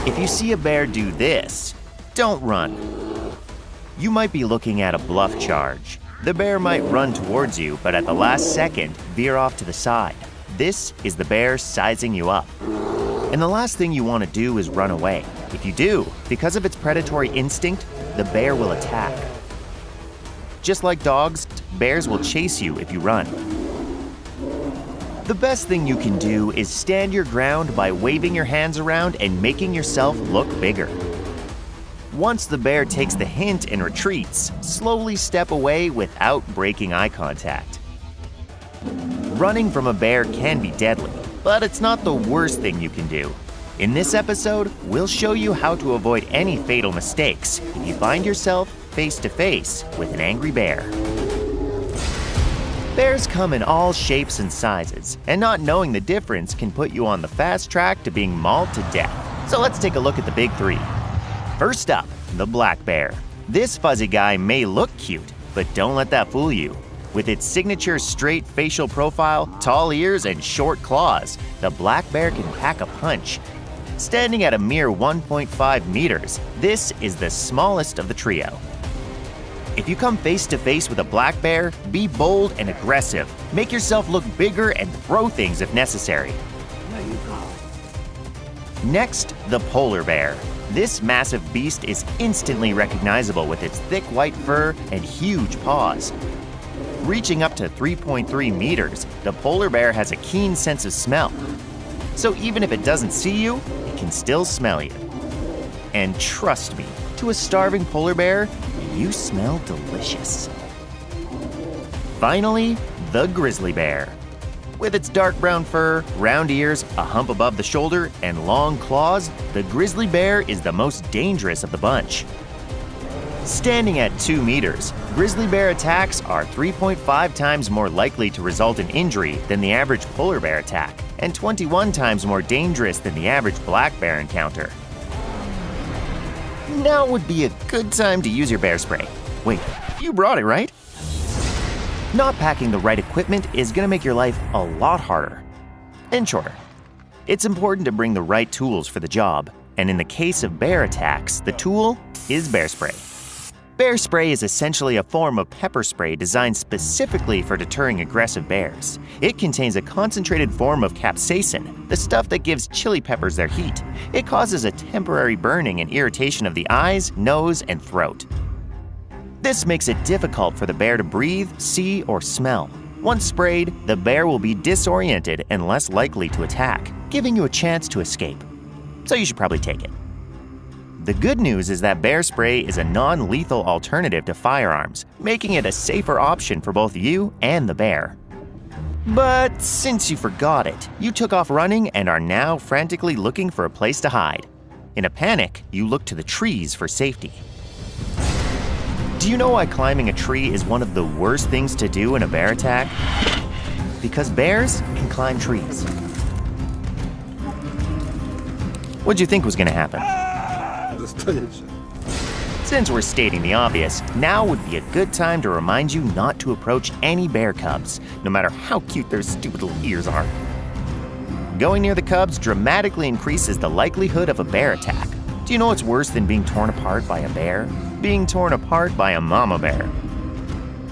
If you see a bear do this, don't run. You might be looking at a bluff charge. The bear might run towards you, but at the last second, veer off to the side. This is the bear sizing you up. And the last thing you want to do is run away. If you do, because of its predatory instinct, the bear will attack. Just like dogs, bears will chase you if you run. The best thing you can do is stand your ground by waving your hands around and making yourself look bigger. Once the bear takes the hint and retreats, slowly step away without breaking eye contact. Running from a bear can be deadly, but it's not the worst thing you can do. In this episode, we'll show you how to avoid any fatal mistakes if you find yourself face to face with an angry bear. Bears come in all shapes and sizes, and not knowing the difference can put you on the fast track to being mauled to death. So let's take a look at the big three. First up, the black bear. This fuzzy guy may look cute, but don't let that fool you. With its signature straight facial profile, tall ears, and short claws, the black bear can pack a punch. Standing at a mere 1.5 meters, this is the smallest of the trio. If you come face to face with a black bear, be bold and aggressive. Make yourself look bigger and throw things if necessary. Next, the polar bear. This massive beast is instantly recognizable with its thick white fur and huge paws. Reaching up to 3.3 meters, the polar bear has a keen sense of smell. So even if it doesn't see you, it can still smell you. And trust me, to a starving polar bear, you smell delicious. Finally, the grizzly bear. With its dark brown fur, round ears, a hump above the shoulder, and long claws, the grizzly bear is the most dangerous of the bunch. Standing at 2 meters, grizzly bear attacks are 3.5 times more likely to result in injury than the average polar bear attack, and 21 times more dangerous than the average black bear encounter. Now would be a good time to use your bear spray. Wait, you brought it, right? Not packing the right equipment is going to make your life a lot harder and shorter. It's important to bring the right tools for the job, and in the case of bear attacks, the tool is bear spray. Bear spray is essentially a form of pepper spray designed specifically for deterring aggressive bears. It contains a concentrated form of capsaicin, the stuff that gives chili peppers their heat. It causes a temporary burning and irritation of the eyes, nose, and throat. This makes it difficult for the bear to breathe, see, or smell. Once sprayed, the bear will be disoriented and less likely to attack, giving you a chance to escape. So you should probably take it. The good news is that bear spray is a non-lethal alternative to firearms, making it a safer option for both you and the bear. But since you forgot it, you took off running and are now frantically looking for a place to hide. In a panic, you look to the trees for safety. Do you know why climbing a tree is one of the worst things to do in a bear attack? Because bears can climb trees. What'd you think was gonna happen? Since we're stating the obvious, now would be a good time to remind you not to approach any bear cubs, no matter how cute their stupid little ears are. Going near the cubs dramatically increases the likelihood of a bear attack. Do you know what's worse than being torn apart by a bear? Being torn apart by a mama bear.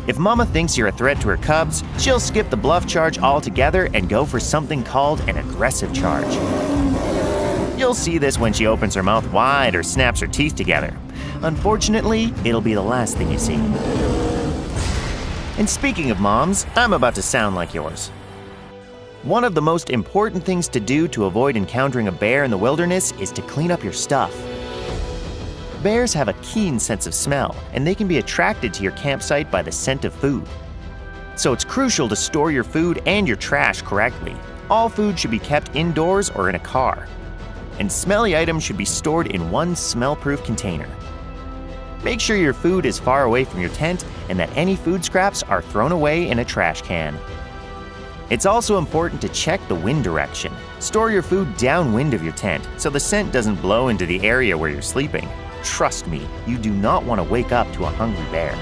If mama thinks you're a threat to her cubs, she'll skip the bluff charge altogether and go for something called an aggressive charge. You'll see this when she opens her mouth wide or snaps her teeth together. Unfortunately, it'll be the last thing you see. And speaking of moms, I'm about to sound like yours. One of the most important things to do to avoid encountering a bear in the wilderness is to clean up your stuff. Bears have a keen sense of smell, and they can be attracted to your campsite by the scent of food. So it's crucial to store your food and your trash correctly. All food should be kept indoors or in a car. And smelly items should be stored in one smell-proof container. Make sure your food is far away from your tent and that any food scraps are thrown away in a trash can. It's also important to check the wind direction. Store your food downwind of your tent so the scent doesn't blow into the area where you're sleeping. Trust me, you do not want to wake up to a hungry bear.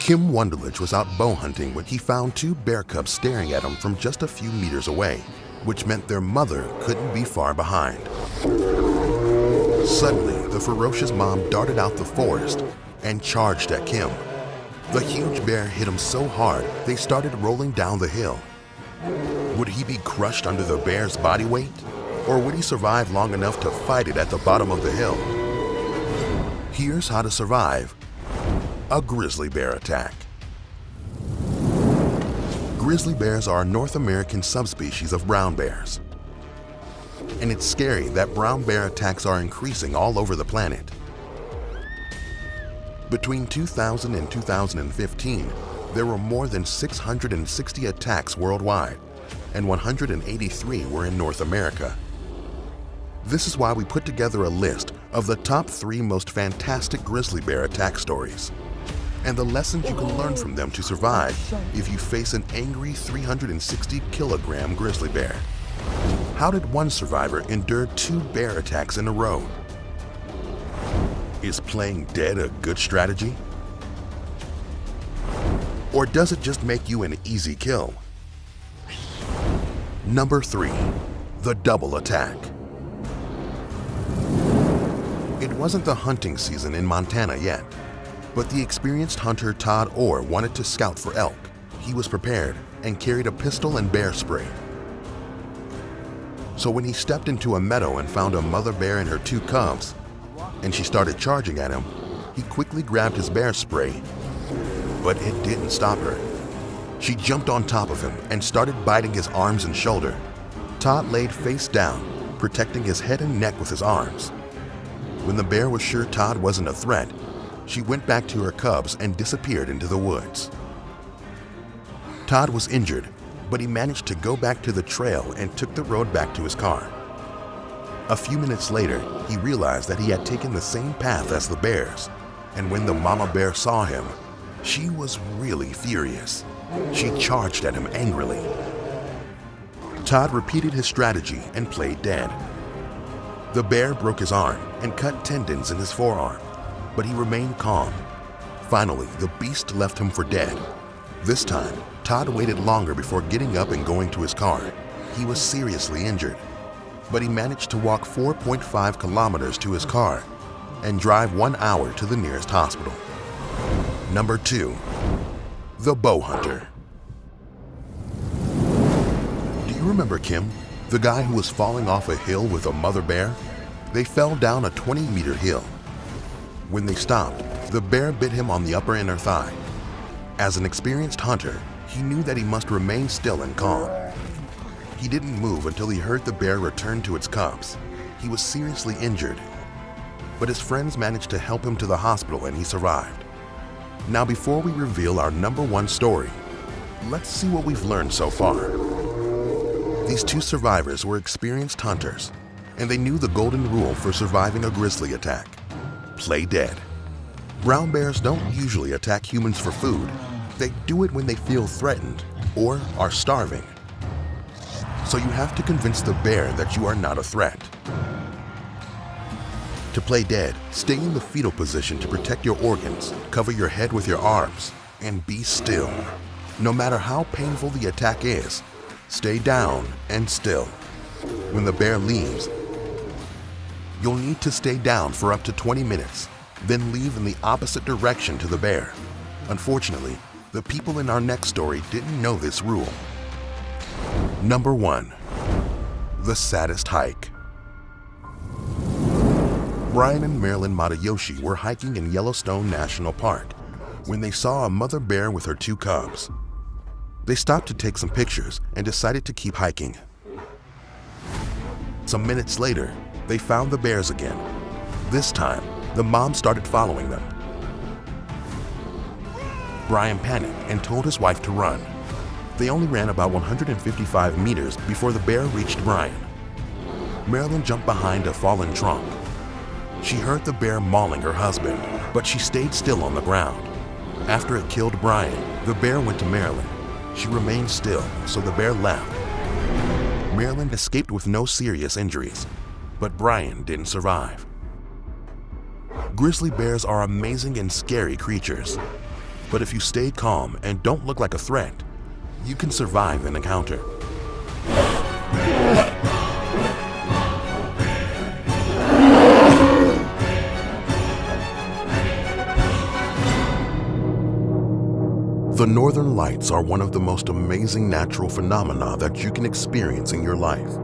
Kim Wunderlich was out bow hunting when he found two bear cubs staring at him from just a few meters away, which meant their mother couldn't be far behind. Suddenly, the ferocious mom darted out the forest and charged at Kim. The huge bear hit him so hard, they started rolling down the hill. Would he be crushed under the bear's body weight? Or would he survive long enough to fight it at the bottom of the hill? Here's how to survive a grizzly bear attack. Grizzly bears are a North American subspecies of brown bears. And it's scary that brown bear attacks are increasing all over the planet. Between 2000 and 2015, there were more than 660 attacks worldwide, and 183 were in North America. This is why we put together a list of the top 3 most fantastic grizzly bear attack stories, and the lessons you can learn from them to survive if you face an angry 360-kilogram grizzly bear. How did one survivor endure 2 bear attacks in a row? Is playing dead a good strategy? Or does it just make you an easy kill? Number 3, the double attack. It wasn't the hunting season in Montana yet, but the experienced hunter Todd Orr wanted to scout for elk. He was prepared and carried a pistol and bear spray. So when he stepped into a meadow and found a mother bear and her 2 cubs, and she started charging at him, he quickly grabbed his bear spray, but it didn't stop her. She jumped on top of him and started biting his arms and shoulder. Todd laid face down, protecting his head and neck with his arms. When the bear was sure Todd wasn't a threat, she went back to her cubs and disappeared into the woods. Todd was injured, but he managed to go back to the trail and took the road back to his car. A few minutes later, he realized that he had taken the same path as the bears, and when the mama bear saw him, she was really furious. She charged at him angrily. Todd repeated his strategy and played dead. The bear broke his arm and cut tendons in his forearm, but he remained calm. Finally, the beast left him for dead. This time, Todd waited longer before getting up and going to his car. He was seriously injured, but he managed to walk 4.5 kilometers to his car and drive 1 hour to the nearest hospital. Number 2, the bow hunter. Do you remember Kim, the guy who was falling off a hill with a mother bear? They fell down a 20-meter hill. When they stopped, the bear bit him on the upper inner thigh. As an experienced hunter, he knew that he must remain still and calm. He didn't move until he heard the bear return to its cubs. He was seriously injured, but his friends managed to help him to the hospital and he survived. Now, before we reveal our number 1 story, let's see what we've learned so far. These 2 survivors were experienced hunters, and they knew the golden rule for surviving a grizzly attack: play dead. Brown bears don't usually attack humans for food. They do it when they feel threatened or are starving. So you have to convince the bear that you are not a threat. To play dead, stay in the fetal position to protect your organs, cover your head with your arms, and be still. No matter how painful the attack is, stay down and still. When the bear leaves, you'll need to stay down for up to 20 minutes, then leave in the opposite direction to the bear. Unfortunately, the people in our next story didn't know this rule. Number 1, the saddest hike. Brian and Marilyn Matayoshi were hiking in Yellowstone National Park when they saw a mother bear with her 2 cubs. They stopped to take some pictures and decided to keep hiking. Some minutes later, they found the bears again. This time, the mom started following them. Brian panicked and told his wife to run. They only ran about 155 meters before the bear reached Brian. Marilyn jumped behind a fallen trunk. She heard the bear mauling her husband, but she stayed still on the ground. After it killed Brian, the bear went to Marilyn. She remained still, so the bear left. Marilyn escaped with no serious injuries, but Brian didn't survive. Grizzly bears are amazing and scary creatures, But if you stay calm and don't look like a threat, you can survive an encounter. The Northern Lights are one of the most amazing natural phenomena that you can experience in your life.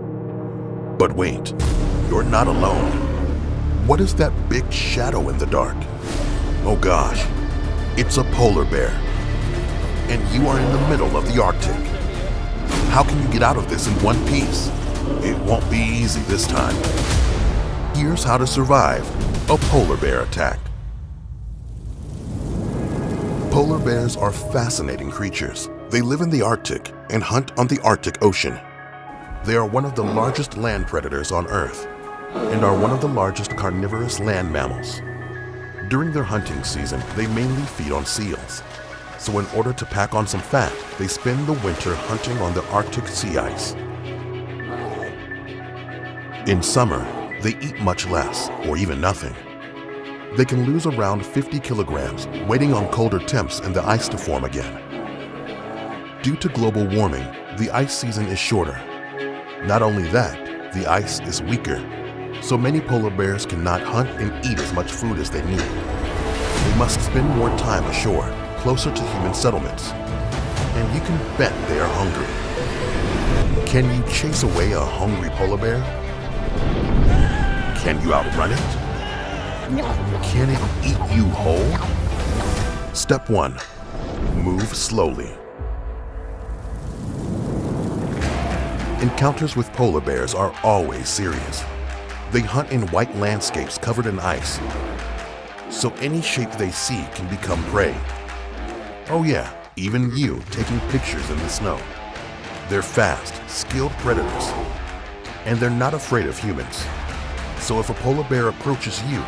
But wait, you're not alone. What is that big shadow in the dark? Oh gosh, it's a polar bear. And you are in the middle of the Arctic. How can you get out of this in one piece? It won't be easy this time. Here's how to survive a polar bear attack. Polar bears are fascinating creatures. They live in the Arctic and hunt on the Arctic Ocean. They are one of the largest land predators on Earth and are one of the largest carnivorous land mammals. During their hunting season, they mainly feed on seals. So in order to pack on some fat, they spend the winter hunting on the Arctic sea ice. In summer, they eat much less or even nothing. They can lose around 50 kilograms waiting on colder temps and the ice to form again. Due to global warming, the ice season is shorter. Not only that, the ice is weaker, so many polar bears cannot hunt and eat as much food as they need. They must spend more time ashore, closer to human settlements, and you can bet they are hungry. Can you chase away a hungry polar bear? Can you outrun it? Can it eat you whole? Step 1. Move slowly. Encounters with polar bears are always serious. They hunt in white landscapes covered in ice, so any shape they see can become prey. Oh yeah, even you taking pictures in the snow. They're fast, skilled predators, and they're not afraid of humans. So if a polar bear approaches you,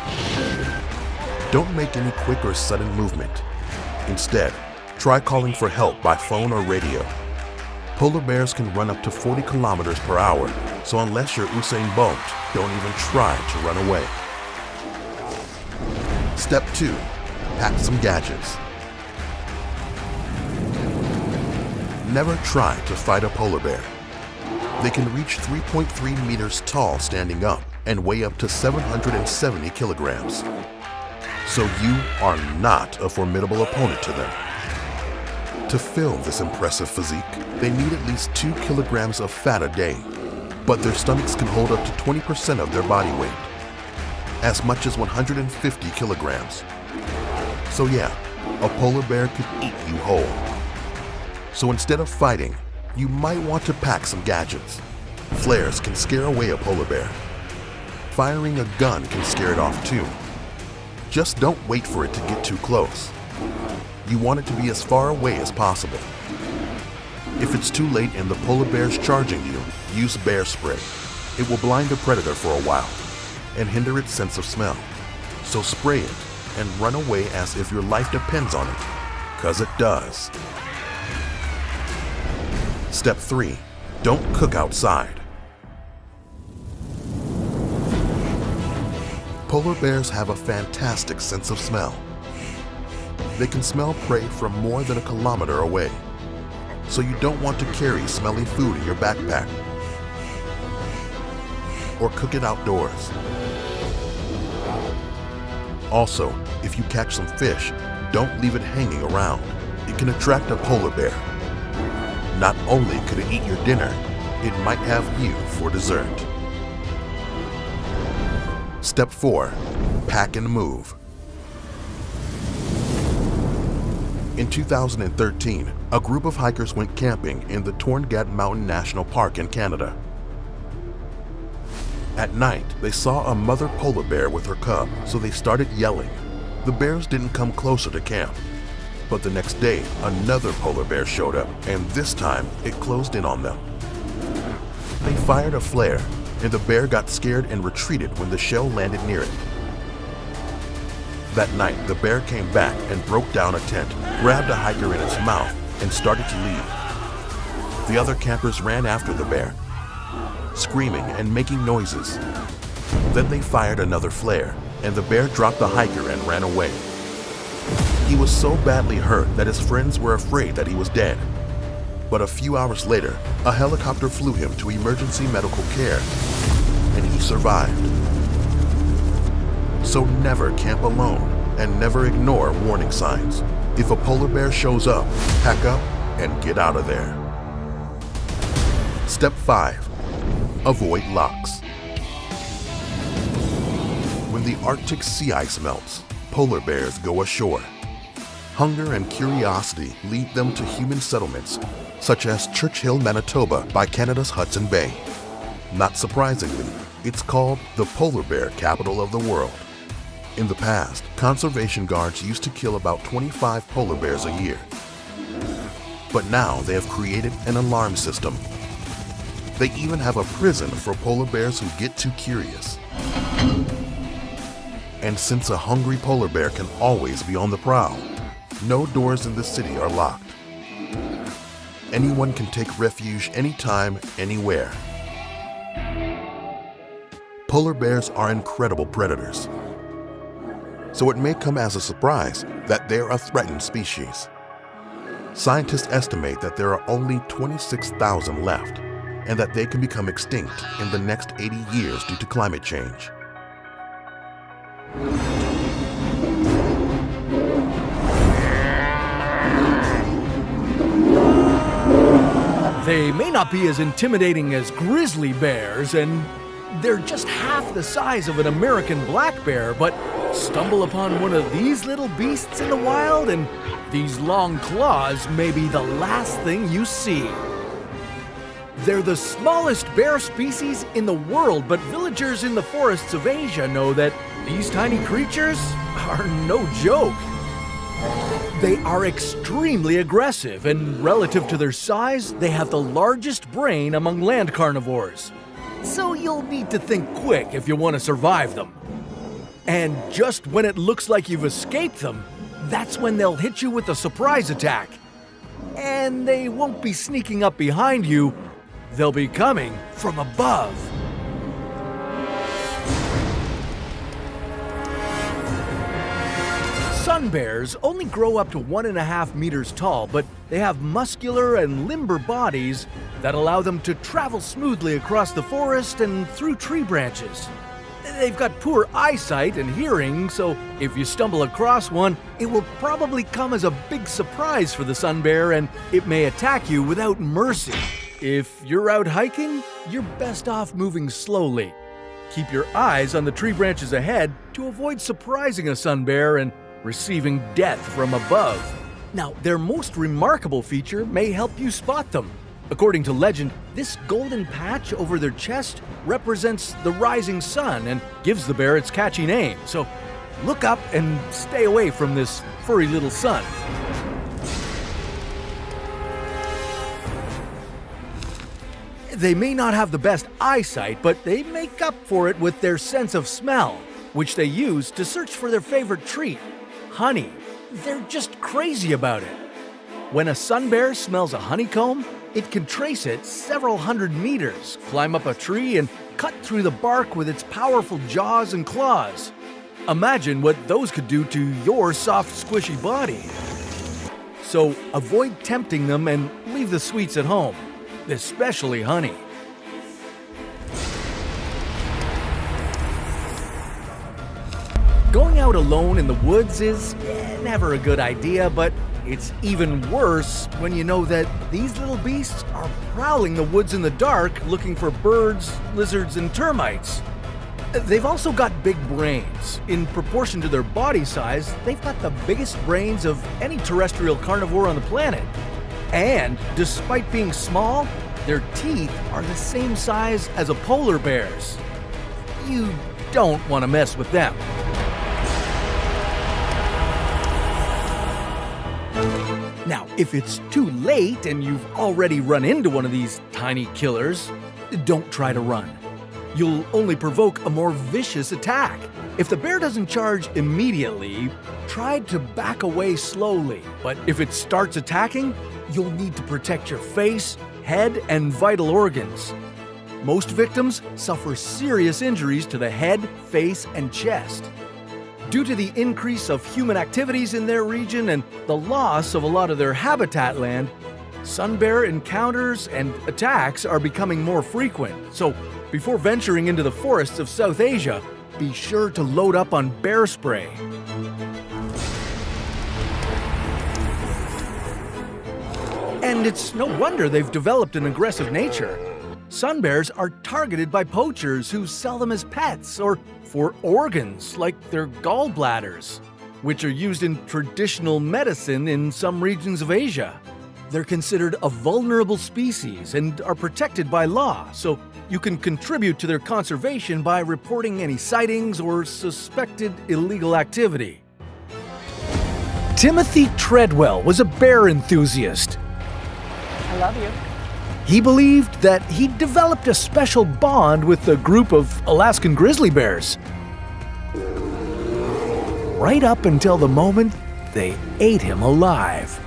don't make any quick or sudden movement. Instead, try calling for help by phone or radio. Polar bears can run up to 40 kilometers per hour, so unless you're Usain Bolt, don't even try to run away. Step 2. Pack some gadgets. Never try to fight a polar bear. They can reach 3.3 meters tall standing up and weigh up to 770 kilograms. So you are not a formidable opponent to them. To fill this impressive physique, they need at least 2 kilograms of fat a day, but their stomachs can hold up to 20% of their body weight, as much as 150 kilograms. So yeah, a polar bear could eat you whole. So instead of fighting, you might want to pack some gadgets. Flares can scare away a polar bear. Firing a gun can scare it off too. Just don't wait for it to get too close. You want it to be as far away as possible. If it's too late and the polar bear's charging you, use bear spray. It will blind the predator for a while and hinder its sense of smell. So spray it and run away as if your life depends on it, 'cause it does. Step 3. Don't cook outside. Polar bears have a fantastic sense of smell. They can smell prey from more than a kilometer away, so you don't want to carry smelly food in your backpack or cook it outdoors. Also, if you catch some fish, don't leave it hanging around. It can attract a polar bear. Not only could it eat your dinner, it might have you for dessert. Step 4. Pack and move. In 2013, a group of hikers went camping in the Torngat Mountain National Park in Canada. At night, they saw a mother polar bear with her cub, so they started yelling. The bears didn't come closer to camp. But the next day, another polar bear showed up, and this time, it closed in on them. They fired a flare, and the bear got scared and retreated when the shell landed near it. That night, the bear came back and broke down a tent, grabbed a hiker in its mouth, and started to leave. The other campers ran after the bear, screaming and making noises. Then they fired another flare, and the bear dropped the hiker and ran away. He was so badly hurt that his friends were afraid that he was dead. But a few hours later, a helicopter flew him to emergency medical care, and he survived. So never camp alone and never ignore warning signs. If a polar bear shows up, pack up and get out of there. Step 5. Avoid locks. When the Arctic sea ice melts, polar bears go ashore. Hunger and curiosity lead them to human settlements, such as Churchill, Manitoba by Canada's Hudson Bay. Not surprisingly, it's called the polar bear capital of the world. In the past, conservation guards used to kill about 25 polar bears a year. But now they have created an alarm system. They even have a prison for polar bears who get too curious. And since a hungry polar bear can always be on the prowl, no doors in the city are locked. Anyone can take refuge anytime, anywhere. Polar bears are incredible predators, so it may come as a surprise that they're a threatened species. Scientists estimate that there are only 26,000 left, and that they can become extinct in the next 80 years due to climate change. They may not be as intimidating as grizzly bears, and they're just half the size of an American black bear, but stumble upon one of these little beasts in the wild, and these long claws may be the last thing you see. They're the smallest bear species in the world, but villagers in the forests of Asia know that these tiny creatures are no joke. They are extremely aggressive, and relative to their size, they have the largest brain among land carnivores. So you'll need to think quick if you want to survive them. And just when it looks like you've escaped them, that's when they'll hit you with a surprise attack. And they won't be sneaking up behind you, they'll be coming from above. Sun bears only grow up to 1.5 meters tall, but they have muscular and limber bodies that allow them to travel smoothly across the forest and through tree branches. They've got poor eyesight and hearing, so if you stumble across one, it will probably come as a big surprise for the sun bear, and it may attack you without mercy. If you're out hiking, you're best off moving slowly. Keep your eyes on the tree branches ahead to avoid surprising a sun bear and receiving death from above. Now, their most remarkable feature may help you spot them. According to legend, this golden patch over their chest represents the rising sun and gives the bear its catchy name. So look up and stay away from this furry little sun. They may not have the best eyesight, but they make up for it with their sense of smell, which they use to search for their favorite treat, honey. They're just crazy about it. When a sun bear smells a honeycomb, it can trace it several hundred meters, climb up a tree, and cut through the bark with its powerful jaws and claws. Imagine what those could do to your soft, squishy body. So avoid tempting them and leave the sweets at home, especially honey. Going out alone in the woods is never a good idea, but it's even worse when you know that these little beasts are prowling the woods in the dark looking for birds, lizards, and termites. They've also got big brains. In proportion to their body size, they've got the biggest brains of any terrestrial carnivore on the planet. And despite being small, their teeth are the same size as a polar bear's. You don't want to mess with them. Now, if it's too late and you've already run into one of these tiny killers, don't try to run. You'll only provoke a more vicious attack. If the bear doesn't charge immediately, try to back away slowly. But if it starts attacking, you'll need to protect your face, head, and vital organs. Most victims suffer serious injuries to the head, face, and chest. Due to the increase of human activities in their region and the loss of a lot of their habitat land, sun bear encounters and attacks are becoming more frequent. So, before venturing into the forests of South Asia, be sure to load up on bear spray. And it's no wonder they've developed an aggressive nature. Sun bears are targeted by poachers who sell them as pets or for organs like their gallbladders, which are used in traditional medicine in some regions of Asia. They're considered a vulnerable species and are protected by law, so you can contribute to their conservation by reporting any sightings or suspected illegal activity. Timothy Treadwell was a bear enthusiast. I love you. He believed that he'd developed a special bond with a group of Alaskan grizzly bears. Right up until the moment they ate him alive.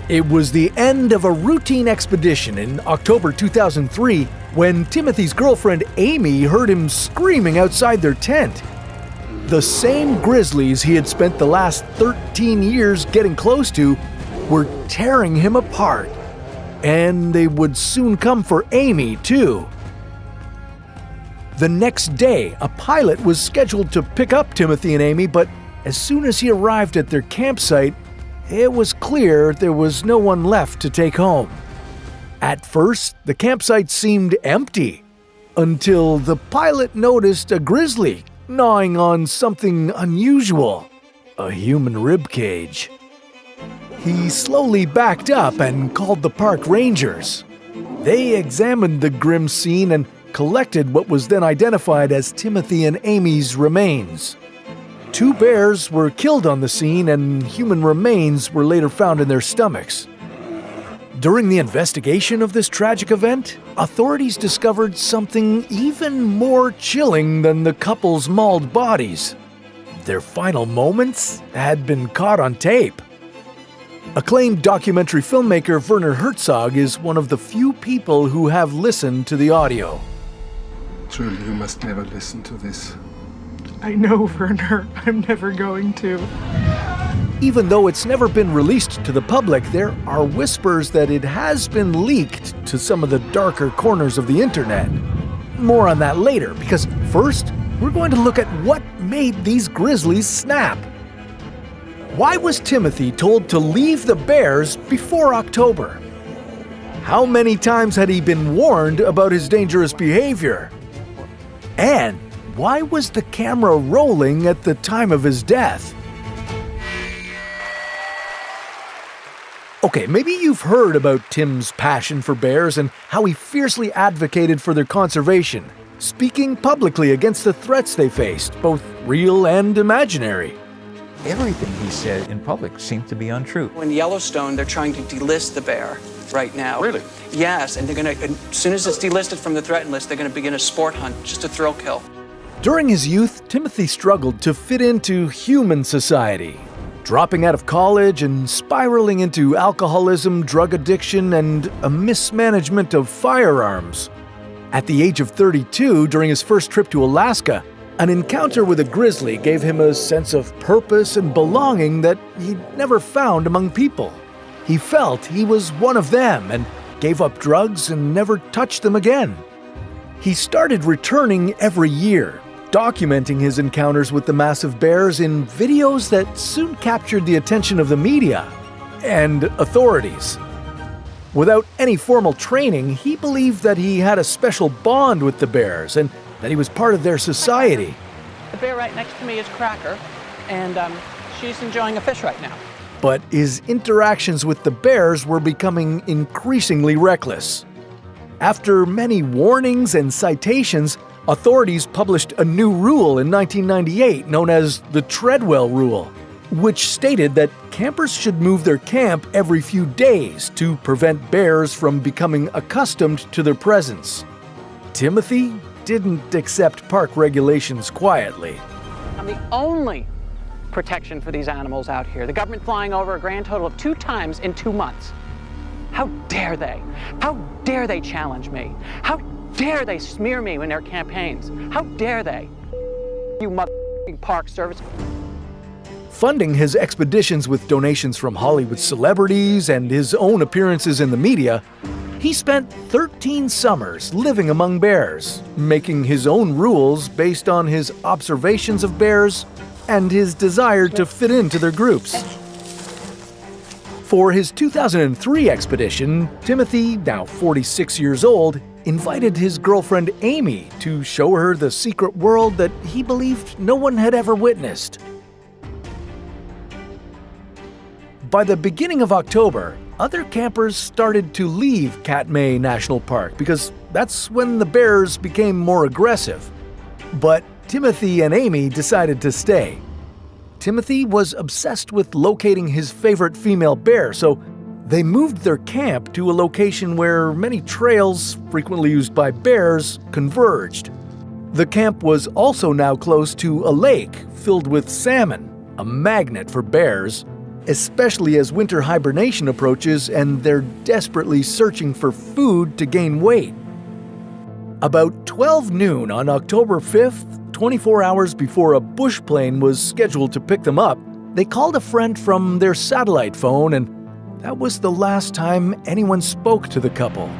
It was the end of a routine expedition in October 2003 when Timothy's girlfriend Amy heard him screaming outside their tent. The same grizzlies he had spent the last 13 years getting close to were tearing him apart. And they would soon come for Amy, too. The next day, a pilot was scheduled to pick up Timothy and Amy, but as soon as he arrived at their campsite, it was clear there was no one left to take home. At first, the campsite seemed empty, until the pilot noticed a grizzly gnawing on something unusual, a human rib cage. He slowly backed up and called the park rangers. They examined the grim scene and collected what was then identified as Timothy and Amy's remains. 2 bears were killed on the scene and human remains were later found in their stomachs. During the investigation of this tragic event, authorities discovered something even more chilling than the couple's mauled bodies. Their final moments had been caught on tape. Acclaimed documentary filmmaker Werner Herzog is one of the few people who have listened to the audio. Julie, you must never listen to this. I know, Werner. I'm never going to. Even though it's never been released to the public, there are whispers that it has been leaked to some of the darker corners of the internet. More on that later, because first, we're going to look at what made these grizzlies snap. Why was Timothy told to leave the bears before October? How many times had he been warned about his dangerous behavior? And why was the camera rolling at the time of his death? Okay, maybe you've heard about Tim's passion for bears and how he fiercely advocated for their conservation, speaking publicly against the threats they faced, both real and imaginary. Everything he said in public seemed to be untrue. In Yellowstone, they're trying to delist the bear right now. Really? Yes, and they're going to, as soon as it's delisted from the threatened list, they're going to begin a sport hunt, just a thrill kill. During his youth, Timothy struggled to fit into human society, dropping out of college and spiraling into alcoholism, drug addiction, and a mismanagement of firearms. At the age of 32, during his first trip to Alaska, an encounter with a grizzly gave him a sense of purpose and belonging that he'd never found among people. He felt he was one of them and gave up drugs and never touched them again. He started returning every year, documenting his encounters with the massive bears in videos that soon captured the attention of the media and authorities. Without any formal training, he believed that he had a special bond with the bears and that he was part of their society. The bear right next to me is Cracker, and she's enjoying a fish right now. But his interactions with the bears were becoming increasingly reckless. After many warnings and citations, authorities published a new rule in 1998 known as the Treadwell Rule, which stated that campers should move their camp every few days to prevent bears from becoming accustomed to their presence. Timothy didn't accept park regulations quietly. I'm the only protection for these animals out here. The government flying over a grand total of 2 times in 2 months. How dare they? How dare they challenge me? How dare they smear me in their campaigns? How dare they? You mother... Park Service. Funding his expeditions with donations from Hollywood celebrities and his own appearances in the media, he spent 13 summers living among bears, making his own rules based on his observations of bears and his desire to fit into their groups. For his 2003 expedition, Timothy, now 46 years old, invited his girlfriend Amy to show her the secret world that he believed no one had ever witnessed. By the beginning of October, other campers started to leave Katmai National Park because that's when the bears became more aggressive. But Timothy and Amy decided to stay. Timothy was obsessed with locating his favorite female bear, so they moved their camp to a location where many trails, frequently used by bears, converged. The camp was also now close to a lake filled with salmon, a magnet for bears, especially as winter hibernation approaches and they're desperately searching for food to gain weight. About 12 noon on October 5th, 24 hours before a bush plane was scheduled to pick them up, they called a friend from their satellite phone, and that was the last time anyone spoke to the couple.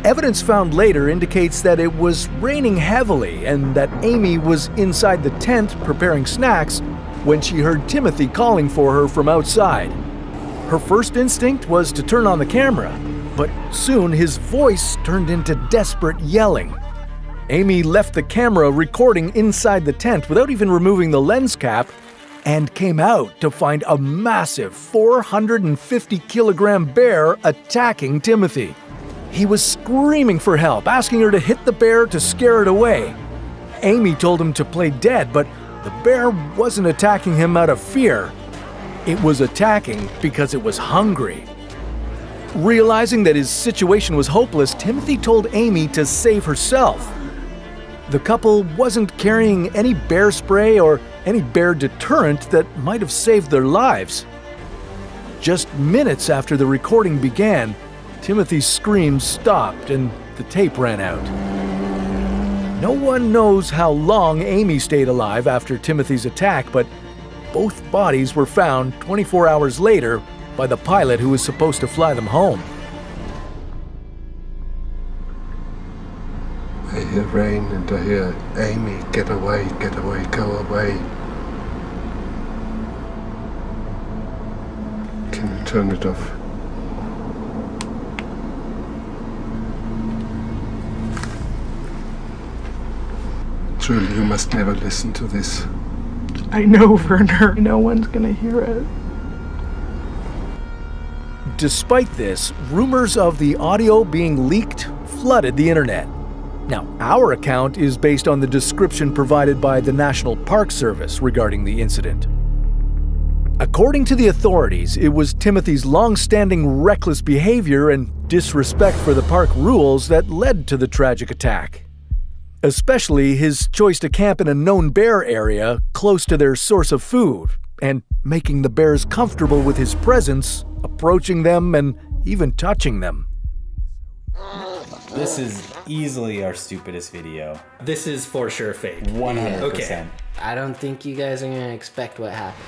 Evidence found later indicates that it was raining heavily and that Amy was inside the tent preparing snacks when she heard Timothy calling for her from outside. Her first instinct was to turn on the camera, but soon his voice turned into desperate yelling. Amy left the camera recording inside the tent without even removing the lens cap and came out to find a massive 450-kilogram bear attacking Timothy. He was screaming for help, asking her to hit the bear to scare it away. Amy told him to play dead, but the bear wasn't attacking him out of fear. It was attacking because it was hungry. Realizing that his situation was hopeless, Timothy told Amy to save herself. The couple wasn't carrying any bear spray or any bear deterrent that might have saved their lives. Just minutes after the recording began, Timothy's screams stopped and the tape ran out. No one knows how long Amy stayed alive after Timothy's attack, but both bodies were found 24 hours later by the pilot who was supposed to fly them home. I hear rain and I hear, Amy, get away, go away. Can you turn it off? Truly, you must never listen to this. I know, Werner. No one's gonna hear it. Despite this, rumors of the audio being leaked flooded the internet. Now, our account is based on the description provided by the National Park Service regarding the incident. According to the authorities, it was Timothy's long-standing reckless behavior and disrespect for the park rules that led to the tragic attack. Especially his choice to camp in a known bear area close to their source of food, and making the bears comfortable with his presence, approaching them and even touching them. This is easily our stupidest video. This is for sure fake. 100%. Okay. I don't think you guys are gonna expect what happened.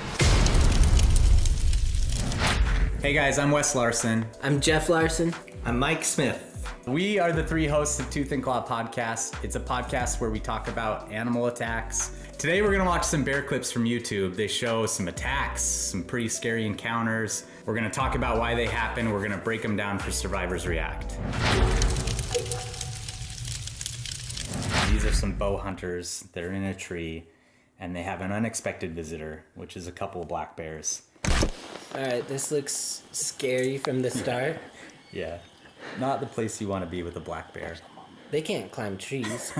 Hey guys, I'm Wes Larson. I'm Jeff Larson. I'm Mike Smith. We are the three hosts of Tooth and Claw Podcast. It's a podcast where we talk about animal attacks. Today we're gonna watch some bear clips from YouTube. They show some attacks, some pretty scary encounters. We're gonna talk about why they happen. We're gonna break them down for Survivors React. These are some bow hunters. They're in a tree and they have an unexpected visitor, which is a couple of black bears. Alright, this looks scary from the start. Yeah, not the place you want to be with a black bear. They can't climb trees.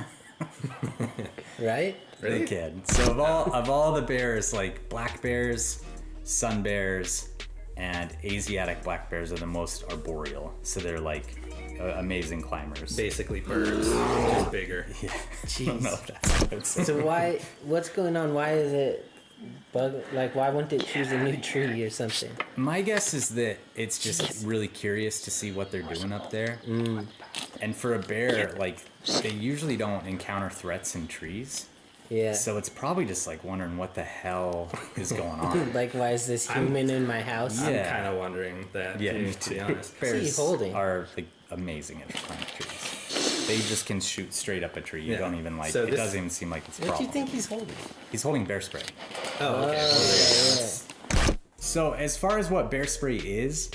Right? They can. So of all the bears, like black bears, sun bears, and Asiatic black bears are the most arboreal. So they're like amazing climbers. Basically birds, just bigger. Yeah. Jeez. I don't know if that's what it's So what's going on? Why is it why wouldn't it choose a new tree or something? My guess is that it's just really curious to see what they're doing up there. And for a bear, like, they usually don't encounter threats in trees. Yeah. So it's probably just like wondering what the hell is going on. Like, why is this human in my house? I'm kind of wondering that. Yeah, too, me to be too. honest. Bears holding? are like amazing at climbing trees. They just can shoot straight up a tree. You don't even like. So it doesn't even seem like it's a What do problem. you think he's holding? He's holding bear spray. Oh, okay. So as far as what bear spray is,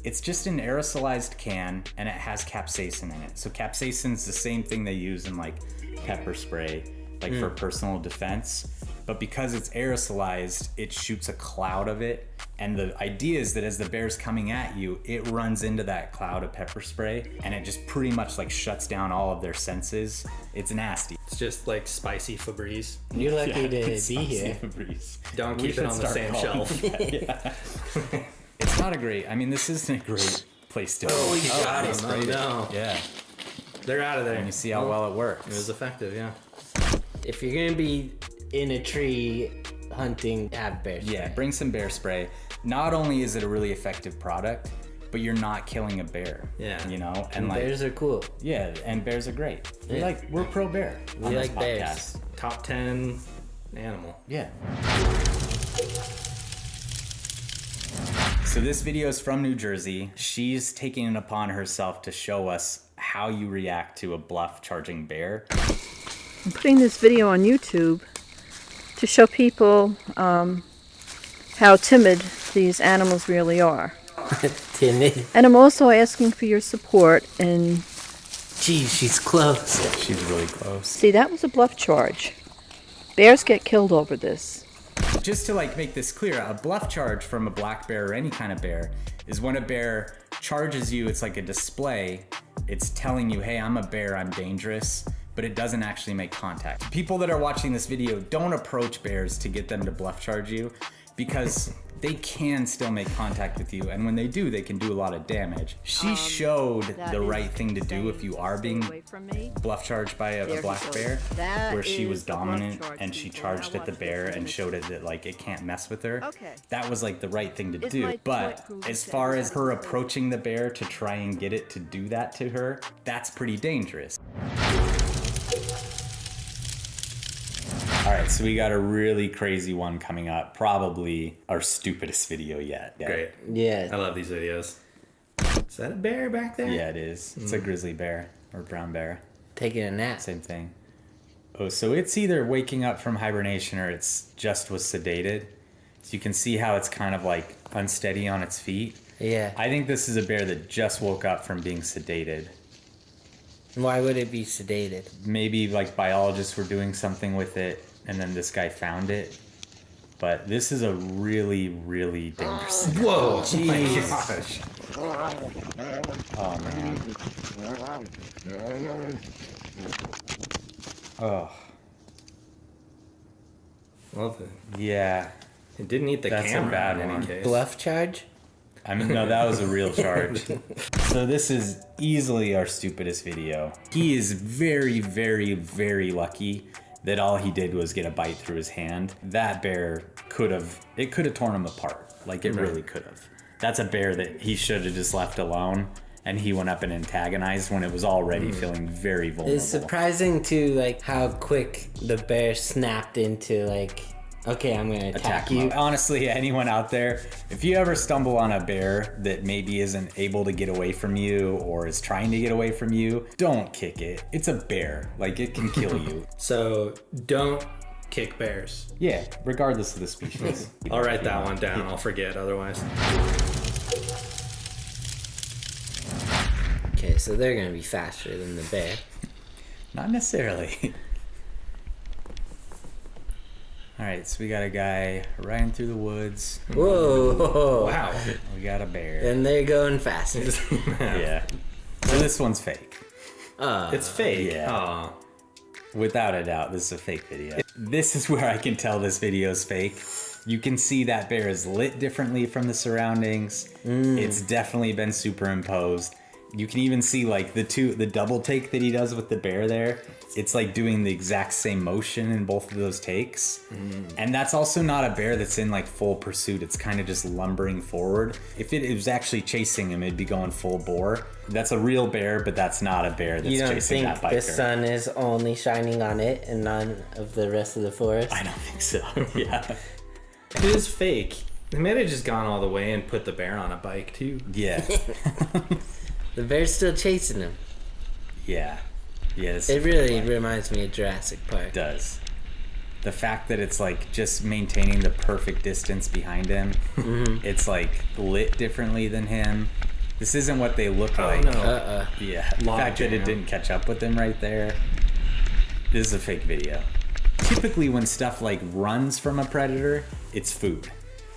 it's just an aerosolized can and it has capsaicin in it. So capsaicin's the same thing they use in like pepper spray, like for personal defense. But because it's aerosolized, it shoots a cloud of it. And the idea is that as the bear's coming at you, it runs into that cloud of pepper spray and it just pretty much like shuts down all of their senses. It's nasty. It's just like spicy Febreze. You're lucky to be Spicy here. Febreze. Don't We keep it should on the start same calling shelf. that, It's not a great, I mean, this isn't a great place to Oh, be. he got him. sprayed it. No. Yeah. They're out of there. And you see how well it works. It was effective, yeah. If you're gonna be in a tree hunting, have bear spray. Yeah, bring some bear spray. Not only is it a really effective product, but you're not killing a bear. Yeah. You know? And like, bears are cool. yeah, and bears are great. Yeah. We're pro bear. We on this like bears. podcast. Top 10 animal. Yeah. So this video is from New Jersey. She's taking it upon herself to show us how you react to a bluff charging bear. I'm putting this video on YouTube to show people how timid these animals really are. Timid. And I'm also asking for your support in... Geez, she's close. Yeah, she's really close. See, that was a bluff charge. Bears get killed over this. Just to like make this clear, a bluff charge from a black bear or any kind of bear is when a bear charges you. It's like a display. It's telling you, hey, I'm a bear, I'm dangerous, but it doesn't actually make contact. People that are watching this video, don't approach bears to get them to bluff charge you, because they can still make contact with you, and when they do, they can do a lot of damage. She showed the right thing to do if you are being bluff charged by a black bear, where she was dominant and she charged at the bear and showed it that like it can't mess with her. That was like the right thing to do. But as far as her approaching the bear to try and get it to do that to her, that's pretty dangerous. All right, so we got a really crazy one coming up. Probably our stupidest video yet. Great. Yeah. I love these videos. Is that a bear back there? Yeah, it is. It's a grizzly bear or brown bear. Taking a nap. Same thing. Oh, so it's either waking up from hibernation or it's just was sedated. So you can see how it's kind of like unsteady on its feet. Yeah. I think this is a bear that just woke up from being sedated. Why would it be sedated? Maybe like biologists were doing something with it and then this guy found it. But this is a really, really dangerous. Whoa! Jeez. Gosh. Oh man. Oh. Well, Yeah. it didn't eat the That's a camera bad in one. any case. Bluff charge? I mean, no, that was a real charge. So this is easily our stupidest video. He is very, very, very lucky that all he did was get a bite through his hand. That bear could have torn him apart. Like it really could have. That's a bear that he should have just left alone, and he went up and antagonized when it was already feeling very vulnerable. It's surprising too, like how quick the bear snapped into like, okay, I'm gonna attack you. Honestly, anyone out there, if you ever stumble on a bear that maybe isn't able to get away from you or is trying to get away from you, don't kick it. It's a bear. Like, it can kill you. So don't kick bears. Yeah, regardless of the species. I'll write that one down. I'll forget otherwise. Okay, so they're gonna be faster than the bear. Not necessarily. All right, so we got a guy riding through the woods. Whoa! Wow. We got a bear. And they're going faster. Yeah. So this one's fake. It's fake. Yeah. Aw. Without a doubt, this is a fake video. This is where I can tell this video is fake. You can see that bear is lit differently from the surroundings. It's definitely been superimposed. You can even see like the double take that he does with the bear there. It's like doing the exact same motion in both of those takes. And that's also not a bear that's in like full pursuit. It's kind of just lumbering forward. If it was actually chasing him, it'd be going full bore. That's a real bear, but that's not a bear that's chasing that biker. You don't think the sun is only shining on it and none of the rest of the forest? I don't think so. Yeah. It is fake. They might have just gone all the way and put the bear on a bike too. Yeah. The bear's still chasing him. Yeah. Yes. It really reminds me of Jurassic Park. It does. The fact that it's like just maintaining the perfect distance behind him. It's like lit differently than him. This isn't what they look like. No. Yeah. The fact that it didn't catch up with him right there. This is a fake video. Typically when stuff like runs from a predator, it's food.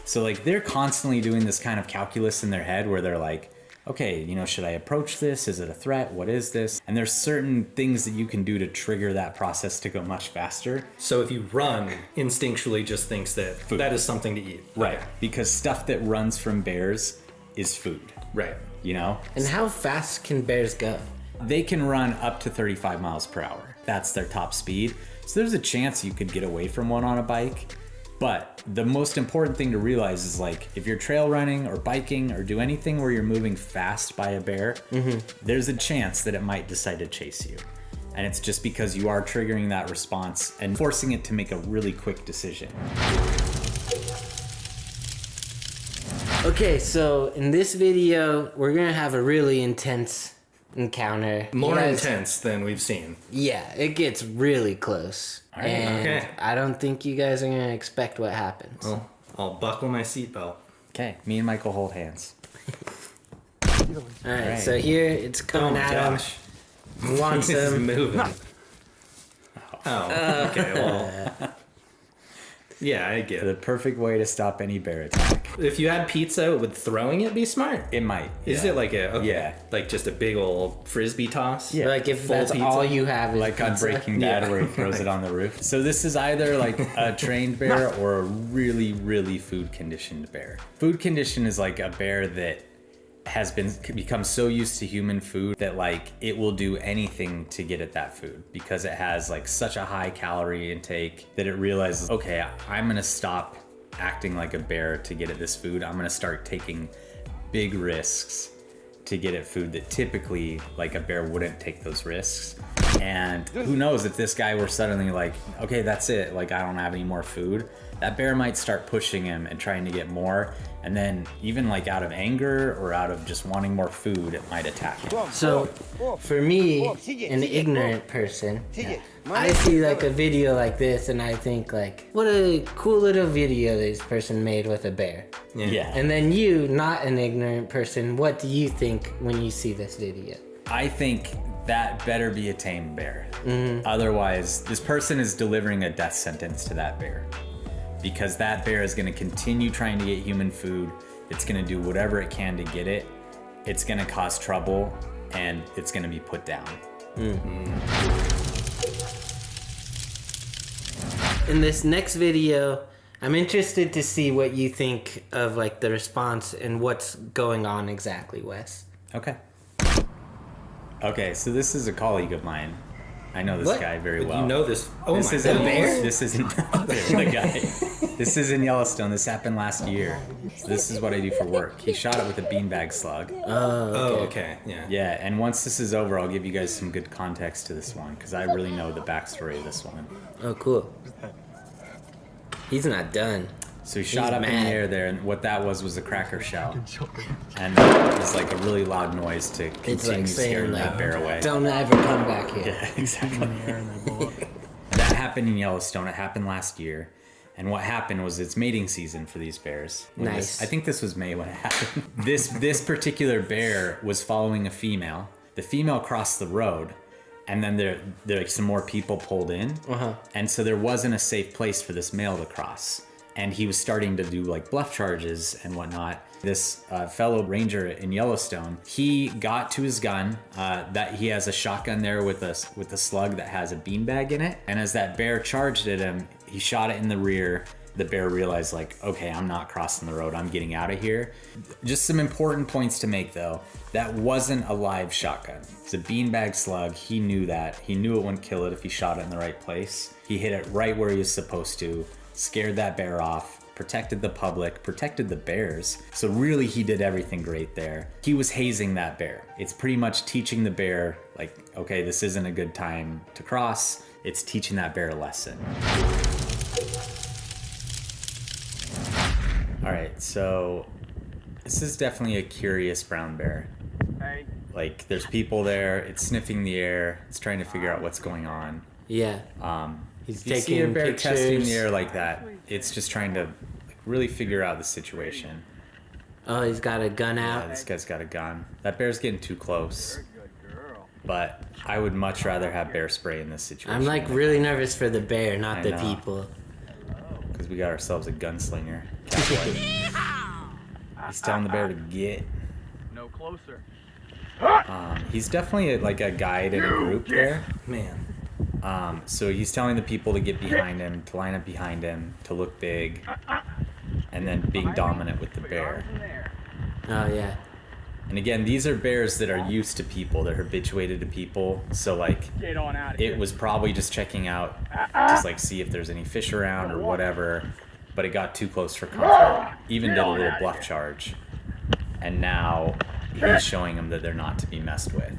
So like they're constantly doing this kind of calculus in their head where they're like, okay, you know, should I approach this? Is it a threat? What is this? And there's certain things that you can do to trigger that process to go much faster. So if you run, instinctually just thinks that food. That is something to eat. Right. Okay. Because stuff that runs from bears is food. Right. You know? And how fast can bears go? They can run up to 35 miles per hour. That's their top speed. So there's a chance you could get away from one on a bike. But the most important thing to realize is like if you're trail running or biking or do anything where you're moving fast by a bear, there's a chance that it might decide to chase you. And it's just because you are triggering that response and forcing it to make a really quick decision. Okay, so in this video, we're gonna have a really intense encounter. More intense than we've seen. Yeah, it gets really close. All right, and okay. I don't think you guys are gonna expect what happens. Well, I'll buckle my seatbelt. Okay, me and Michael hold hands. Alright, so here it's coming at him. He wants He's him. moving. Oh, okay, well. Yeah, I get The it. perfect way to stop any bear attack. If you had pizza, would throwing it be smart? It might. Is yeah. it like a, okay, Yeah. like just a big old frisbee toss? Yeah. Like if Full that's pizza? all you have is Like on pizza. Breaking Bad where he throws it on the roof. So this is either like a trained bear or a really, really food conditioned bear. Food conditioned is like a bear that has become so used to human food that like it will do anything to get at that food because it has like such a high calorie intake that it realizes, okay, I'm gonna stop acting like a bear to get at this food. I'm gonna start taking big risks to get at food that typically like a bear wouldn't take those risks. And who knows if this guy were suddenly like, okay, that's it, like I don't have any more food, that bear might start pushing him and trying to get more, and then even like out of anger or out of just wanting more food, it might attack him. So, for me, an ignorant person, I see like a video like this and I think like, what a cool little video this person made with a bear. Yeah. And then you, not an ignorant person, what do you think when you see this video? I think that better be a tame bear. Otherwise, this person is delivering a death sentence to that bear. Because that bear is gonna continue trying to get human food. It's gonna do whatever it can to get it. It's gonna cause trouble and it's gonna be put down. In this next video, I'm interested to see what you think of like the response and what's going on exactly, Wes. Okay. Okay, so this is a colleague of mine. I know this What? guy very well. You know this. Oh This my isn't God. bear? This isn't the guy. This is in Yellowstone. This happened last year. So this is what I do for work. He shot it with a beanbag slug. Oh, okay. Yeah. Yeah, and once this is over, I'll give you guys some good context to this one because I really know the backstory of this one. Oh, cool. He's not done. So he shot He's up in mad. the air there, and what that was a cracker shell. And it was like a really loud noise to It's continue like saying scaring that like, bear away. don't ever come back here. Yeah, exactly. That happened in Yellowstone. It happened last year. And what happened was it's mating season for these bears. Nice. I think this was May when it happened. This particular bear was following a female. The female crossed the road, and then there like some more people pulled in. And so there wasn't a safe place for this male to cross. And he was starting to do like bluff charges and whatnot. This fellow ranger in Yellowstone, he got to his gun. That he has a shotgun there with a slug that has a beanbag in it. And as that bear charged at him, he shot it in the rear, the bear realized, like, okay, I'm not crossing the road, I'm getting out of here. Just some important points to make though. That wasn't a live shotgun. It's a beanbag slug. He knew that. He knew it wouldn't kill it if he shot it in the right place. He hit it right where he was supposed to, scared that bear off, protected the public, protected the bears. So really he did everything great there. He was hazing that bear. It's pretty much teaching the bear, like, okay, this isn't a good time to cross. It's teaching that bear a lesson. All right, so this is definitely a curious brown bear. Like, there's people there, it's sniffing the air, it's trying to figure out what's going on. Yeah. He's taking see a bear pictures. Testing the air like that, it's just trying to really figure out the situation. Oh, he's got a gun out? Yeah, this guy's got a gun. That bear's getting too close. But I would much rather have bear spray in this situation. I'm like really nervous for the bear, not the people. Because we got ourselves a gunslinger. He's telling the bear to get. No closer. He's definitely like a guide in a group there. Man. So he's telling the people to get behind him, to line up behind him, to look big, and then being dominant with the bear. Oh, yeah. And again, these are bears that are used to people, they're habituated to people. So like, it was probably just checking out, just like see if there's any fish around or whatever, but it got too close for comfort. Even did a little bluff charge. And now he's showing them that they're not to be messed with.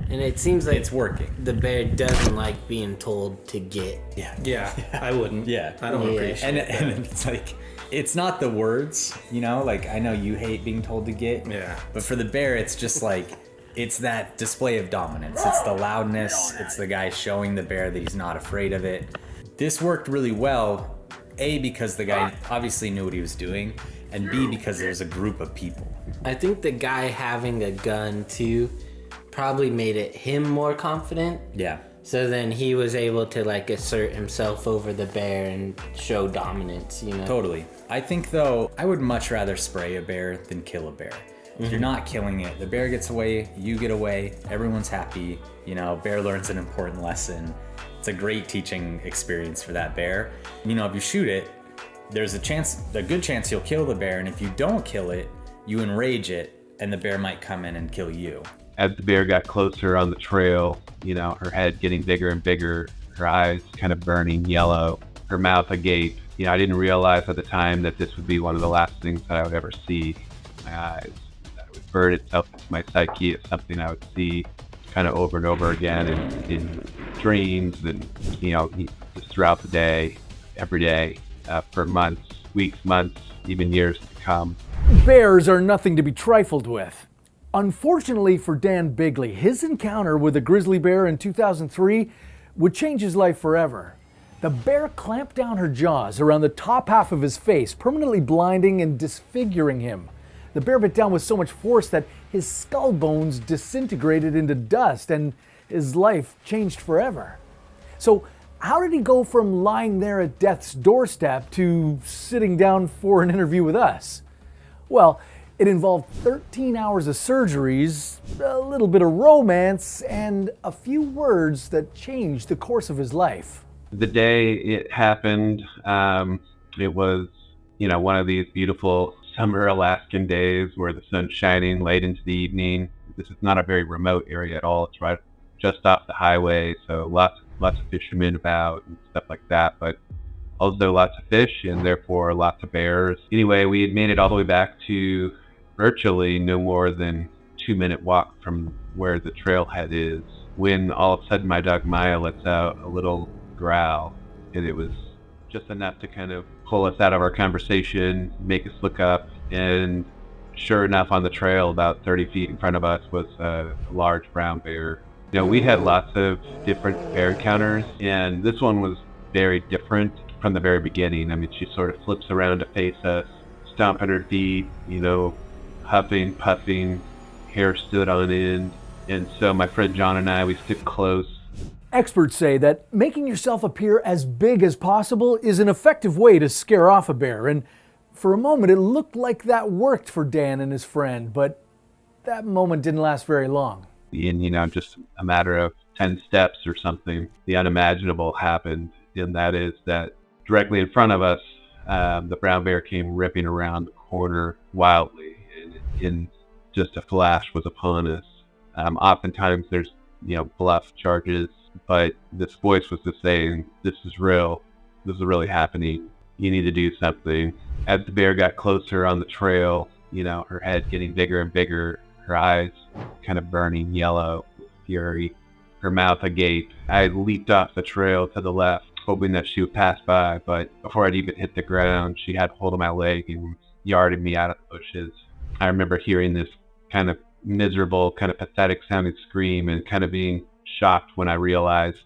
And it seems like it's working. The bear doesn't like being told to get. Yeah, I wouldn't. Yeah. I don't appreciate that. And it's like, it's not the words, you know, like I know you hate being told to get. Yeah. But for the bear, it's just like, it's that display of dominance. It's the loudness. It's the guy showing the bear that he's not afraid of it. This worked really well, A, because the guy obviously knew what he was doing, and B, because there's a group of people. I think the guy having a gun too probably made it him more confident. Yeah. So then he was able to like assert himself over the bear and show dominance, you know? Totally. I think though, I would much rather spray a bear than kill a bear. You're not killing it. The bear gets away, you get away, everyone's happy. You know, bear learns an important lesson. It's a great teaching experience for that bear. You know, if you shoot it, there's a good chance you'll kill the bear, and if you don't kill it, you enrage it, and the bear might come in and kill you. As the bear got closer on the trail, you know, her head getting bigger and bigger, her eyes kind of burning yellow, her mouth agape. You know, I didn't realize at the time that this would be one of the last things that I would ever see. My eyes, that would burn itself into my psyche. It's something I would see kind of over and over again in dreams and, you know, just throughout the day, every day, for months, weeks, months, even years to come. Bears are nothing to be trifled with. Unfortunately for Dan Bigley, his encounter with a grizzly bear in 2003 would change his life forever. The bear clamped down her jaws around the top half of his face, permanently blinding and disfiguring him. The bear bit down with so much force that his skull bones disintegrated into dust and his life changed forever. So how did he go from lying there at death's doorstep to sitting down for an interview with us? Well, it involved 13 hours of surgeries, a little bit of romance, and a few words that changed the course of his life. The day it happened, it was, you know, one of these beautiful summer Alaskan days where the sun's shining late into the evening. This is not a very remote area at all. It's right just off the highway, so lots of fishermen about and stuff like that, but also lots of fish and therefore lots of bears. Anyway, we had made it all the way back to virtually no more than 2-minute walk from where the trailhead is when all of a sudden my dog Maya lets out a little growl, and it was just enough to kind of pull us out of our conversation, make us look up, and sure enough, on the trail about 30 feet in front of us was a large brown bear. You know, we had lots of different bear encounters, and this one was very different from the very beginning. I mean, she sort of flips around to face us, stomping her feet, you know, huffing, puffing, hair stood on end. And so my friend John and I, we stood close. Experts say that making yourself appear as big as possible is an effective way to scare off a bear. And for a moment, it looked like that worked for Dan and his friend, but that moment didn't last very long. In, you know, just a matter of 10 steps or something, the unimaginable happened. And that is that directly in front of us, the brown bear came ripping around the corner wildly, and in just a flash was upon us. Oftentimes there's, bluff charges, but this voice was just saying, this is real. This is really happening. You need to do something. As the bear got closer on the trail, her head getting bigger and bigger, her eyes kind of burning yellow with fury, her mouth agape. I leaped off the trail to the left, hoping that she would pass by, but before I'd even hit the ground, she had hold of my leg and yarded me out of the bushes. I remember hearing this kind of miserable, kind of pathetic sounding scream and kind of being shocked when I realized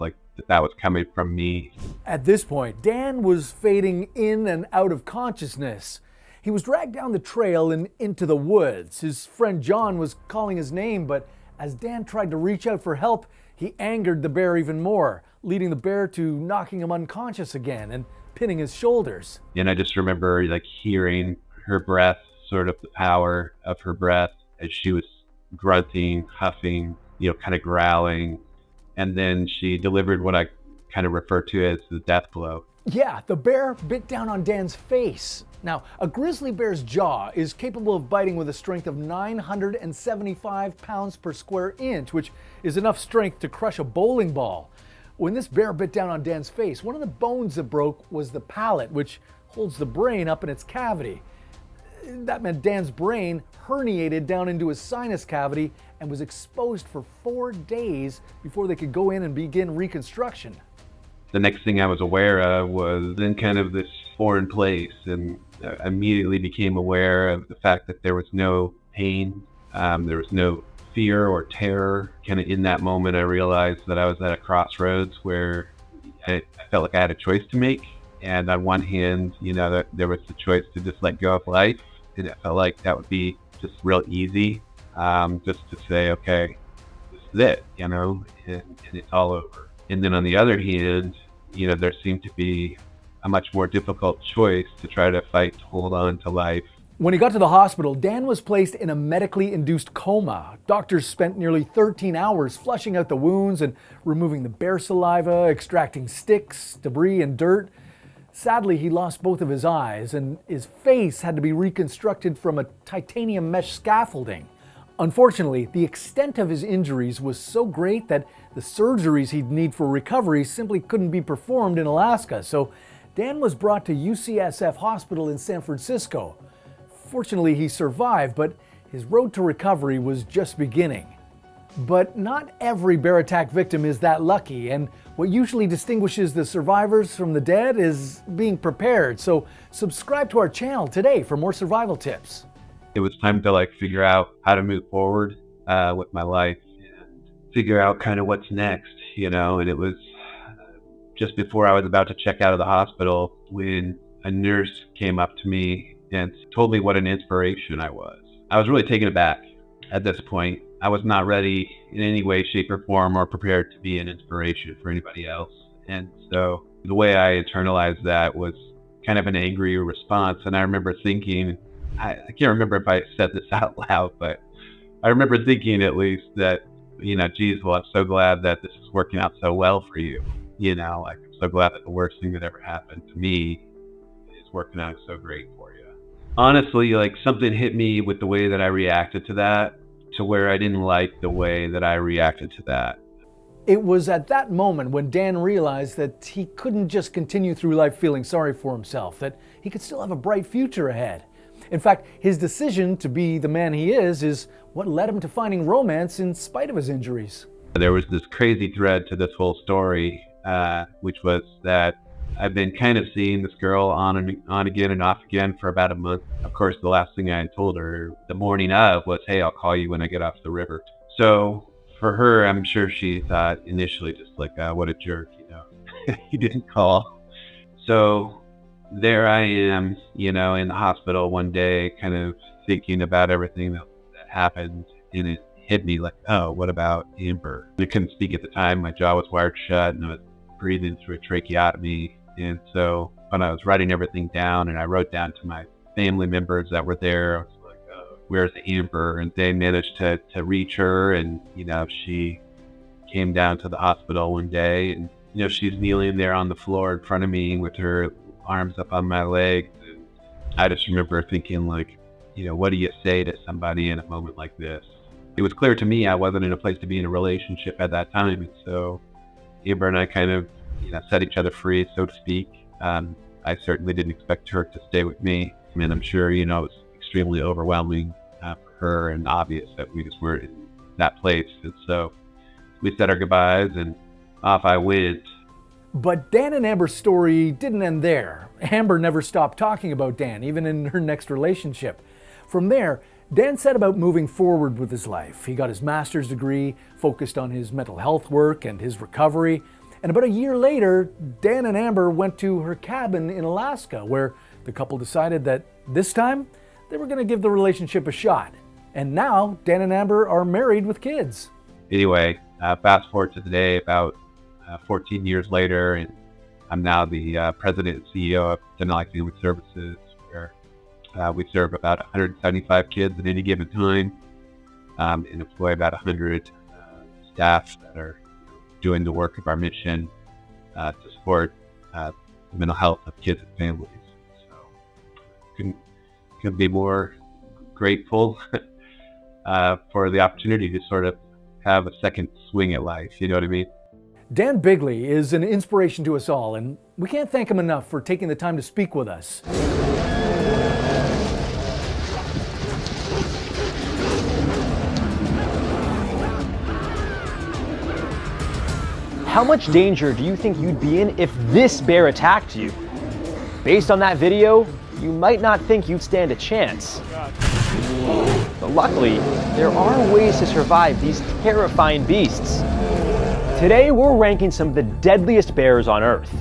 that was coming from me. At this point, Dan was fading in and out of consciousness. He was dragged down the trail and into the woods. His friend John was calling his name, but as Dan tried to reach out for help, he angered the bear even more, leading the bear to knocking him unconscious again and pinning his shoulders. And I just remember hearing her breath, sort of the power of her breath as she was grunting, huffing, kind of growling. And then she delivered what I kind of refer to as the death blow. Yeah, the bear bit down on Dan's face. Now, a grizzly bear's jaw is capable of biting with a strength of 975 pounds per square inch, which is enough strength to crush a bowling ball. When this bear bit down on Dan's face, one of the bones that broke was the palate, which holds the brain up in its cavity. That meant Dan's brain herniated down into his sinus cavity and was exposed for 4 days before they could go in and begin reconstruction. The next thing I was aware of was in kind of this foreign place, and I immediately became aware of the fact that there was no pain, there was no fear or terror. Kind of in that moment, I realized that I was at a crossroads where I felt like I had a choice to make. And on one hand, that there was the choice to just let go of life, and it felt like that would be just real easy, just to say, okay, this is it, and it's all over. And then on the other hand, there seemed to be a much more difficult choice to try to fight to hold on to life. When he got to the hospital, Dan was placed in a medically induced coma. Doctors spent nearly 13 hours flushing out the wounds and removing the bear saliva, extracting sticks, debris, and dirt. Sadly, he lost both of his eyes, and his face had to be reconstructed from a titanium mesh scaffolding. Unfortunately, the extent of his injuries was so great that the surgeries he'd need for recovery simply couldn't be performed in Alaska, so Dan was brought to UCSF Hospital in San Francisco. Fortunately, he survived, but his road to recovery was just beginning. But not every bear attack victim is that lucky, and what usually distinguishes the survivors from the dead is being prepared. So subscribe to our channel today for more survival tips. It was time to figure out how to move forward with my life and figure out kind of what's next, and it was just before I was about to check out of the hospital when a nurse came up to me and told me what an inspiration I was. I was really taken aback at this point. I was not ready in any way, shape, or form or prepared to be an inspiration for anybody else. And so the way I internalized that was kind of an angry response. And I remember thinking, I can't remember if I said this out loud, but I remember thinking at least that, geez, well, I'm so glad that this is working out so well for you. I'm so glad that the worst thing that ever happened to me is working out so great for you. Honestly, something hit me with the way that I reacted to that, to where I didn't like the way that I reacted to that. It was at that moment when Dan realized that he couldn't just continue through life feeling sorry for himself, that he could still have a bright future ahead. In fact, his decision to be the man he is what led him to finding romance in spite of his injuries. There was this crazy thread to this whole story, which was that I've been kind of seeing this girl on again and off again for about a month. Of course, the last thing I told her the morning of was, hey, I'll call you when I get off the river. So for her, I'm sure she thought initially just what a jerk, he didn't call. So there I am, in the hospital one day, kind of thinking about everything that happened, and it hit me oh, what about Amber? I couldn't speak at the time. My jaw was wired shut, and I was breathing through a tracheotomy. And so when I was writing everything down, and I wrote down to my family members that were there, I was like, oh, where's Amber? And they managed to reach her, and she came down to the hospital one day, and she's kneeling there on the floor in front of me with her arms up on my legs. And I just remember thinking, like, what do you say to somebody in a moment like this? It was clear to me I wasn't in a place to be in a relationship at that time. And so Amber and I kind of, set each other free, so to speak. I certainly didn't expect her to stay with me. I mean, I'm sure, it was extremely overwhelming for her and obvious that we just weren't in that place. And so we said our goodbyes and off I went. But Dan and Amber's story didn't end there. Amber never stopped talking about Dan, even in her next relationship. From there, Dan set about moving forward with his life. He got his master's degree, focused on his mental health work and his recovery. And about a year later, Dan and Amber went to her cabin in Alaska, where the couple decided that this time they were going to give the relationship a shot. And now Dan and Amber are married with kids. Anyway, fast forward to today, about 14 years later, and I'm now the president and CEO of Denali Family Services, where we serve about 175 kids at any given time and employ about 100 staff that are doing the work of our mission to support the mental health of kids and families. So couldn't be more grateful for the opportunity to sort of have a second swing at life, you know what I mean? Dan Bigley is an inspiration to us all, and we can't thank him enough for taking the time to speak with us. How much danger do you think you'd be in if this bear attacked you? Based on that video, you might not think you'd stand a chance. But luckily, there are ways to survive these terrifying beasts. Today, we're ranking some of the deadliest bears on Earth.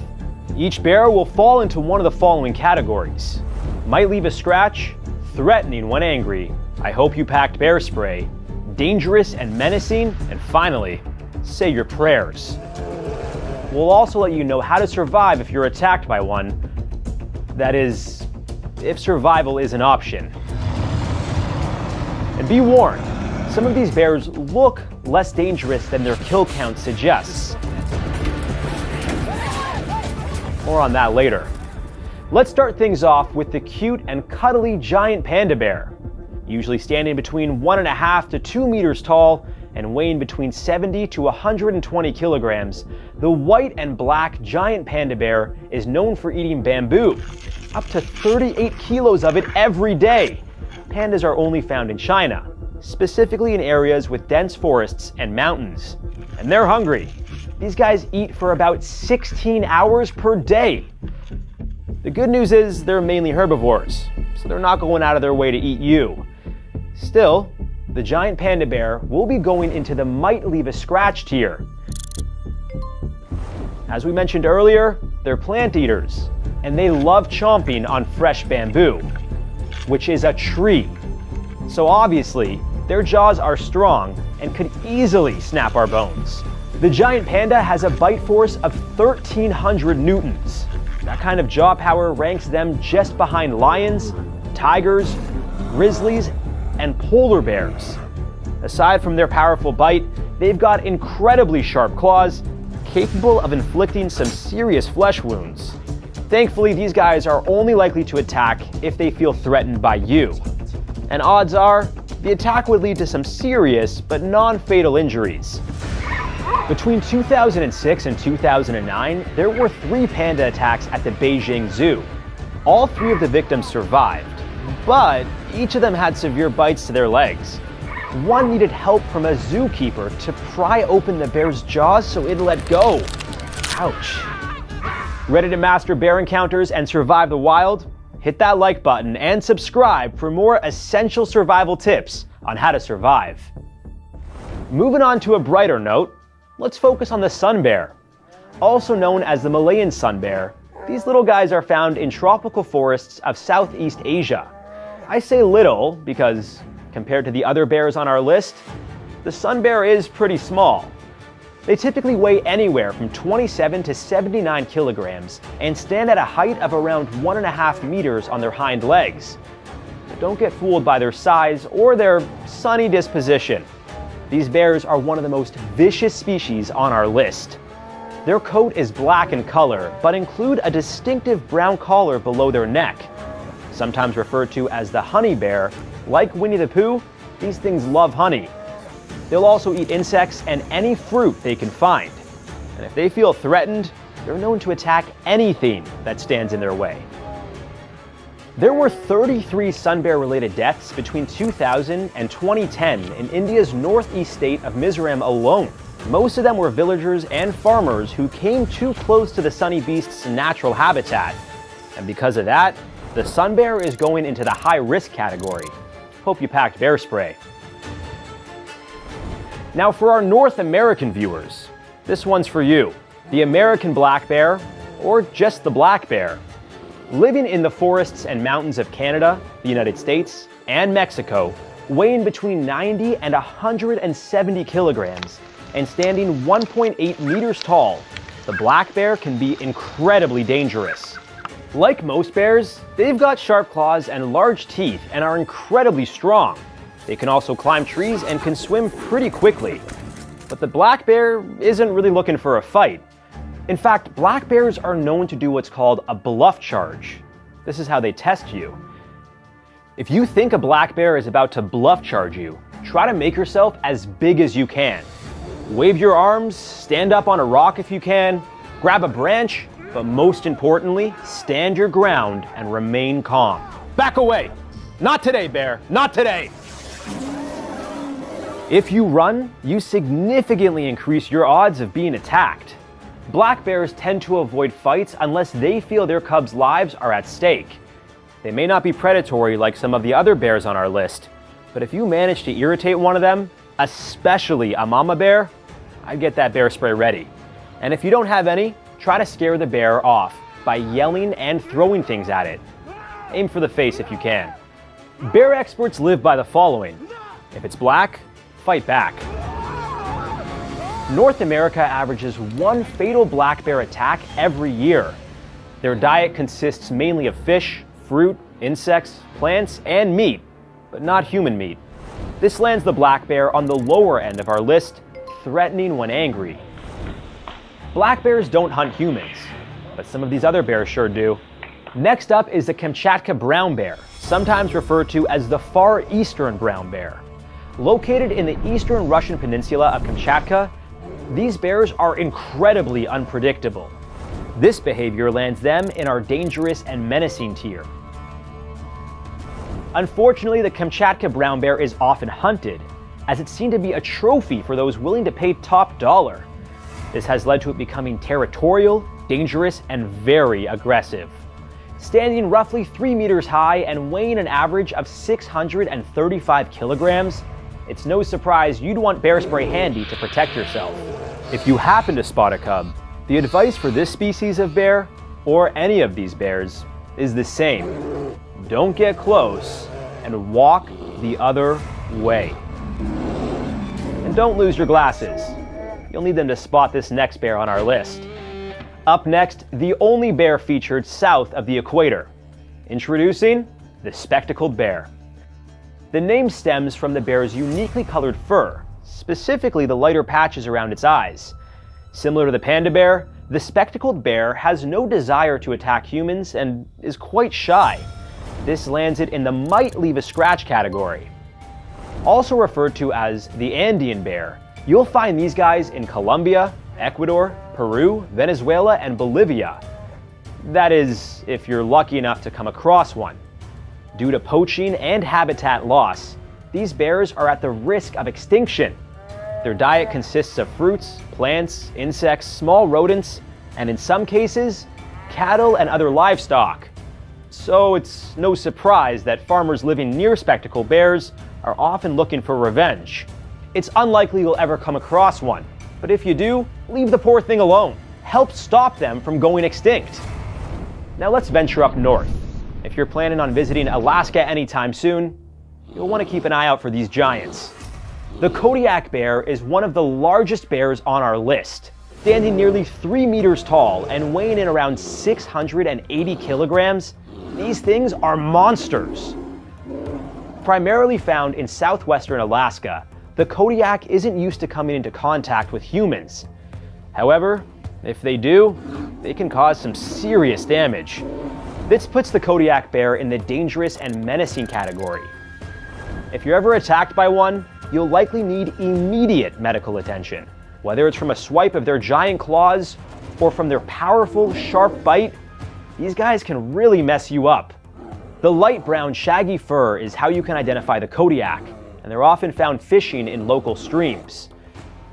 Each bear will fall into one of the following categories: might leave a scratch, threatening when angry, I hope you packed bear spray, dangerous and menacing, and finally, say your prayers. We'll also let you know how to survive if you're attacked by one. That is, if survival is an option. And be warned, some of these bears look less dangerous than their kill count suggests. More on that later. Let's start things off with the cute and cuddly giant panda bear. Usually standing between 1.5 to 2 meters tall and weighing between 70 to 120 kilograms, the white and black giant panda bear is known for eating bamboo, up to 38 kilos of it every day. Pandas are only found in China, specifically in areas with dense forests and mountains. And they're hungry. These guys eat for about 16 hours per day. The good news is they're mainly herbivores, so they're not going out of their way to eat you. Still, the giant panda bear will be going into the might leave a scratch tier. As we mentioned earlier, they're plant eaters, and they love chomping on fresh bamboo, which is a tree. So obviously, their jaws are strong and could easily snap our bones. The giant panda has a bite force of 1,300 newtons. That kind of jaw power ranks them just behind lions, tigers, grizzlies, and polar bears. Aside from their powerful bite, they've got incredibly sharp claws, capable of inflicting some serious flesh wounds. Thankfully, these guys are only likely to attack if they feel threatened by you. And odds are, the attack would lead to some serious but non-fatal injuries. Between 2006 and 2009, there were 3 panda attacks at the Beijing Zoo. All 3 of the victims survived, but each of them had severe bites to their legs. One needed help from a zookeeper to pry open the bear's jaws so it'd let go. Ouch. Ready to master bear encounters and survive the wild? Hit that like button and subscribe for more essential survival tips on how to survive. Moving on to a brighter note, let's focus on the sun bear. Also known as the Malayan sun bear, these little guys are found in tropical forests of Southeast Asia. I say little because, compared to the other bears on our list, the sun bear is pretty small. They typically weigh anywhere from 27 to 79 kilograms and stand at a height of around 1.5 meters on their hind legs. Don't get fooled by their size or their sunny disposition. These bears are one of the most vicious species on our list. Their coat is black in color, but include a distinctive brown collar below their neck. Sometimes referred to as the honey bear, like Winnie the Pooh, these things love honey. They'll also eat insects and any fruit they can find. And if they feel threatened, they're known to attack anything that stands in their way. There were 33 sun bear-related deaths between 2000 and 2010 in India's northeast state of Mizoram alone. Most of them were villagers and farmers who came too close to the sunny beast's natural habitat. And because of that, the sun bear is going into the high-risk category. Hope you packed bear spray. Now for our North American viewers, this one's for you. The American black bear, or just the black bear. Living in the forests and mountains of Canada, the United States, and Mexico, weighing between 90 and 170 kilograms, and standing 1.8 meters tall, the black bear can be incredibly dangerous. Like most bears, they've got sharp claws and large teeth and are incredibly strong. They can also climb trees and can swim pretty quickly. But the black bear isn't really looking for a fight. In fact, black bears are known to do what's called a bluff charge. This is how they test you. If you think a black bear is about to bluff charge you, try to make yourself as big as you can. Wave your arms, stand up on a rock if you can, grab a branch, but most importantly, stand your ground and remain calm. Back away! Not today, bear, not today! If you run, you significantly increase your odds of being attacked. Black bears tend to avoid fights unless they feel their cubs' lives are at stake. They may not be predatory like some of the other bears on our list, but if you manage to irritate one of them, especially a mama bear, I'd get that bear spray ready. And if you don't have any, try to scare the bear off by yelling and throwing things at it. Aim for the face if you can. Bear experts live by the following. If it's black, fight back. North America averages one fatal black bear attack every year. Their diet consists mainly of fish, fruit, insects, plants, and meat, but not human meat. This lands the black bear on the lower end of our list, threatening when angry. Black bears don't hunt humans, but some of these other bears sure do. Next up is the Kamchatka brown bear, sometimes referred to as the Far Eastern brown bear. Located in the eastern Russian peninsula of Kamchatka, these bears are incredibly unpredictable. This behavior lands them in our dangerous and menacing tier. Unfortunately, the Kamchatka brown bear is often hunted, as it's seen to be a trophy for those willing to pay top dollar. This has led to it becoming territorial, dangerous, and very aggressive. Standing roughly 3 meters high and weighing an average of 635 kilograms, it's no surprise you'd want bear spray handy to protect yourself. If you happen to spot a cub, the advice for this species of bear, or any of these bears, is the same. Don't get close and walk the other way. And don't lose your glasses. You'll need them to spot this next bear on our list. Up next, the only bear featured south of the equator. Introducing the spectacled bear. The name stems from the bear's uniquely colored fur, specifically the lighter patches around its eyes. Similar to the panda bear, the spectacled bear has no desire to attack humans and is quite shy. This lands it in the might leave a scratch category. Also referred to as the Andean bear, you'll find these guys in Colombia, Ecuador, Peru, Venezuela, and Bolivia. That is, if you're lucky enough to come across one. Due to poaching and habitat loss, these bears are at the risk of extinction. Their diet consists of fruits, plants, insects, small rodents, and in some cases, cattle and other livestock. So it's no surprise that farmers living near spectacled bears are often looking for revenge. It's unlikely you'll ever come across one, but if you do, leave the poor thing alone. Help stop them from going extinct. Now let's venture up north. If you're planning on visiting Alaska anytime soon, you'll want to keep an eye out for these giants. The Kodiak bear is one of the largest bears on our list, standing nearly 3 meters tall and weighing in around 680 kilograms. These things are monsters. Primarily found in southwestern Alaska, the Kodiak isn't used to coming into contact with humans. However, If they do, they can cause some serious damage. This puts the Kodiak bear in the dangerous and menacing category. If you're ever attacked by one, you'll likely need immediate medical attention. Whether it's from a swipe of their giant claws or from their powerful, sharp bite, these guys can really mess you up. The light brown shaggy fur is how you can identify the Kodiak, and they're often found fishing in local streams.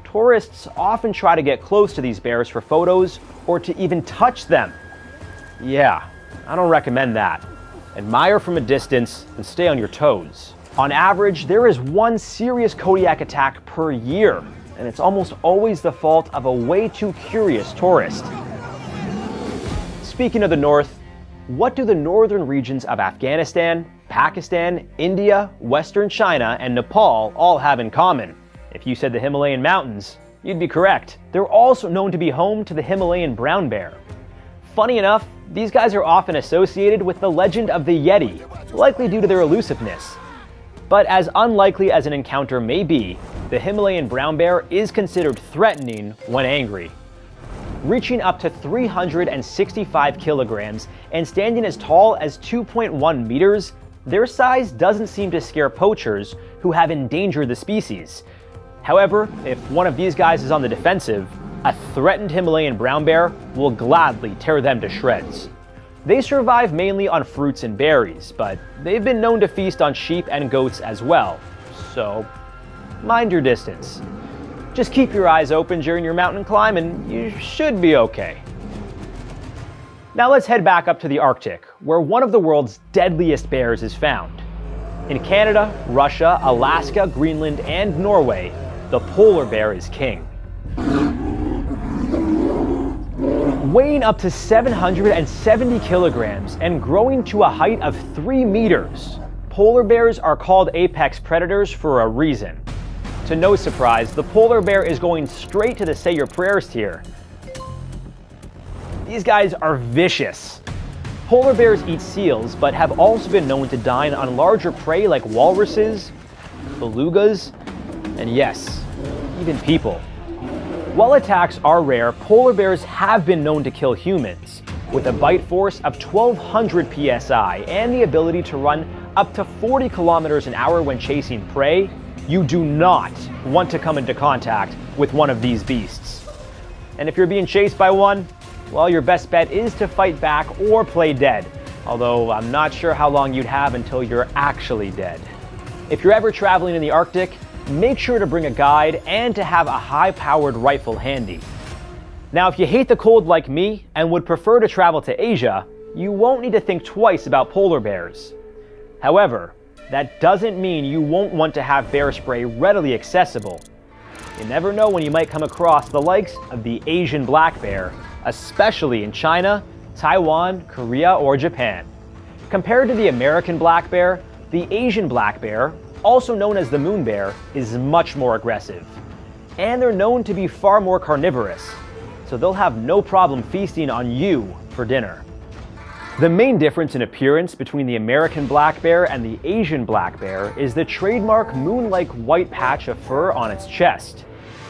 Tourists often try to get close to these bears for photos or to even touch them. Yeah, I don't recommend that. Admire from a distance and stay on your toes. On average, there is one serious Kodiak attack per year, and it's almost always the fault of a way too curious tourist. Speaking of the north, what do the northern regions of Afghanistan, Pakistan, India, Western China, and Nepal all have in common? If you said the Himalayan mountains, you'd be correct. They're also known to be home to the Himalayan brown bear. Funny enough, these guys are often associated with the legend of the Yeti, likely due to their elusiveness. But as unlikely as an encounter may be, the Himalayan brown bear is considered threatening when angry. Reaching up to 365 kilograms and standing as tall as 2.1 meters, their size doesn't seem to scare poachers who have endangered the species. However, if one of these guys is on the defensive, a threatened Himalayan brown bear will gladly tear them to shreds. They survive mainly on fruits and berries, but they've been known to feast on sheep and goats as well, so mind your distance. Just keep your eyes open during your mountain climb and you should be okay. Now let's head back up to the Arctic, where one of the world's deadliest bears is found. In Canada, Russia, Alaska, Greenland, and Norway, the polar bear is king. Weighing up to 770 kilograms and growing to a height of 3 meters, polar bears are called apex predators for a reason. To no surprise, the polar bear is going straight to the say your prayers tier. These guys are vicious. Polar bears eat seals, but have also been known to dine on larger prey like walruses, belugas, and yes, even people. While attacks are rare, polar bears have been known to kill humans. With a bite force of 1,200 psi and the ability to run up to 40 kilometers an hour when chasing prey, you do not want to come into contact with one of these beasts. And if you're being chased by one, well, your best bet is to fight back or play dead, although I'm not sure how long you'd have until you're actually dead. If you're ever traveling in the Arctic, make sure to bring a guide and to have a high-powered rifle handy. Now, if you hate the cold like me and would prefer to travel to Asia, you won't need to think twice about polar bears. However, that doesn't mean you won't want to have bear spray readily accessible. You never know when you might come across the likes of the Asian black bear, especially in China, Taiwan, Korea, or Japan. Compared to the American black bear, the Asian black bear, also known as the moon bear, is much more aggressive. And they're known to be far more carnivorous, so they'll have no problem feasting on you for dinner. The main difference in appearance between the American black bear and the Asian black bear is the trademark moon-like white patch of fur on its chest.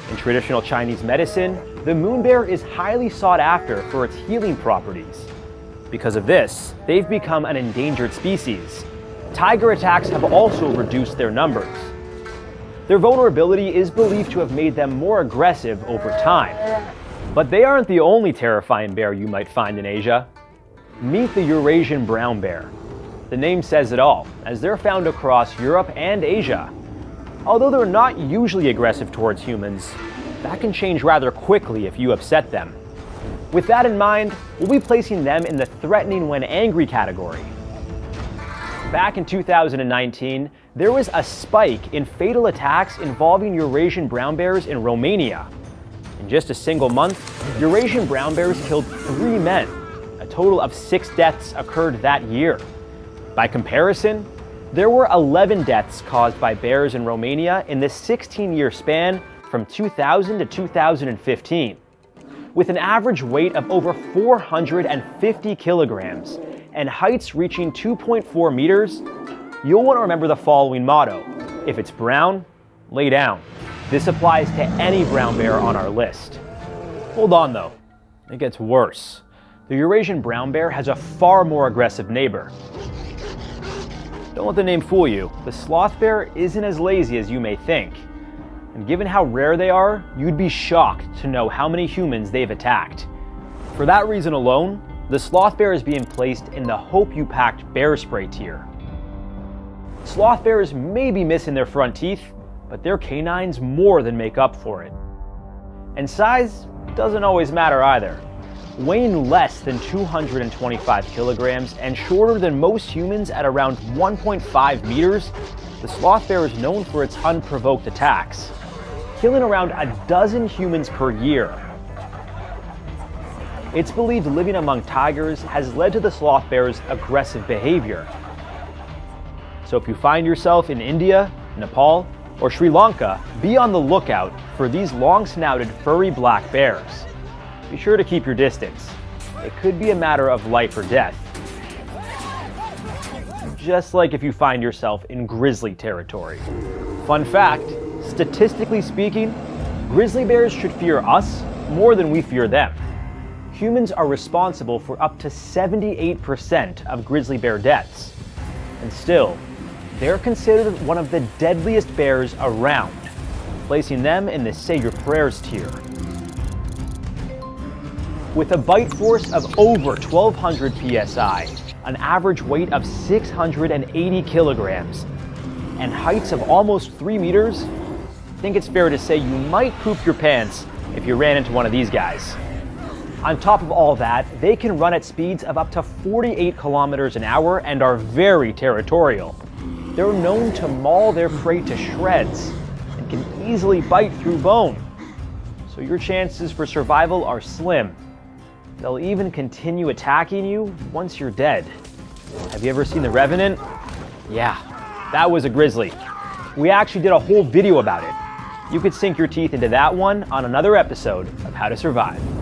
In traditional Chinese medicine, the moon bear is highly sought after for its healing properties. Because of this, they've become an endangered species. Tiger attacks have also reduced their numbers. Their vulnerability is believed to have made them more aggressive over time. But they aren't the only terrifying bear you might find in Asia. Meet the Eurasian brown bear. The name says it all, as they're found across Europe and Asia. Although they're not usually aggressive towards humans, that can change rather quickly if you upset them. With that in mind, we'll be placing them in the threatening when angry category. Back in 2019, there was a spike in fatal attacks involving Eurasian brown bears in Romania. In just a single month, Eurasian brown bears killed 3 men. A total of 6 deaths occurred that year. By comparison, there were 11 deaths caused by bears in Romania in the 16-year span from 2000 to 2015. With an average weight of over 450 kilograms and heights reaching 2.4 meters, you'll want to remember the following motto: if it's brown, lay down. This applies to any brown bear on our list. Hold on though. It gets worse. The Eurasian brown bear has a far more aggressive neighbor. Don't let the name fool you. The sloth bear isn't as lazy as you may think. And given how rare they are, you'd be shocked to know how many humans they've attacked. For that reason alone, the sloth bear is being placed in the hope you packed bear spray tier. Sloth bears may be missing their front teeth, but their canines more than make up for it. And size doesn't always matter either. Weighing less than 225 kilograms and shorter than most humans at around 1.5 meters, the sloth bear is known for its unprovoked attacks, killing around a dozen humans per year. It's believed living among tigers has led to the sloth bear's aggressive behavior. So if you find yourself in India, Nepal, or Sri Lanka, be on the lookout for these long-snouted furry black bears. Be sure to keep your distance. It could be a matter of life or death. Just like if you find yourself in grizzly territory. Fun fact, statistically speaking, grizzly bears should fear us more than we fear them. Humans are responsible for up to 78% of grizzly bear deaths. And still, they're considered one of the deadliest bears around, placing them in the say your prayers tier. With a bite force of over 1,200 psi, an average weight of 680 kilograms, and heights of almost 3 meters, I think it's fair to say you might poop your pants if you ran into one of these guys. On top of all that, they can run at speeds of up to 48 kilometers an hour and are very territorial. They're known to maul their prey to shreds and can easily bite through bone. So your chances for survival are slim. They'll even continue attacking you once you're dead. Have you ever seen The Revenant? Yeah, that was a grizzly. We actually did a whole video about it. You could sink your teeth into that one on another episode of How to Survive.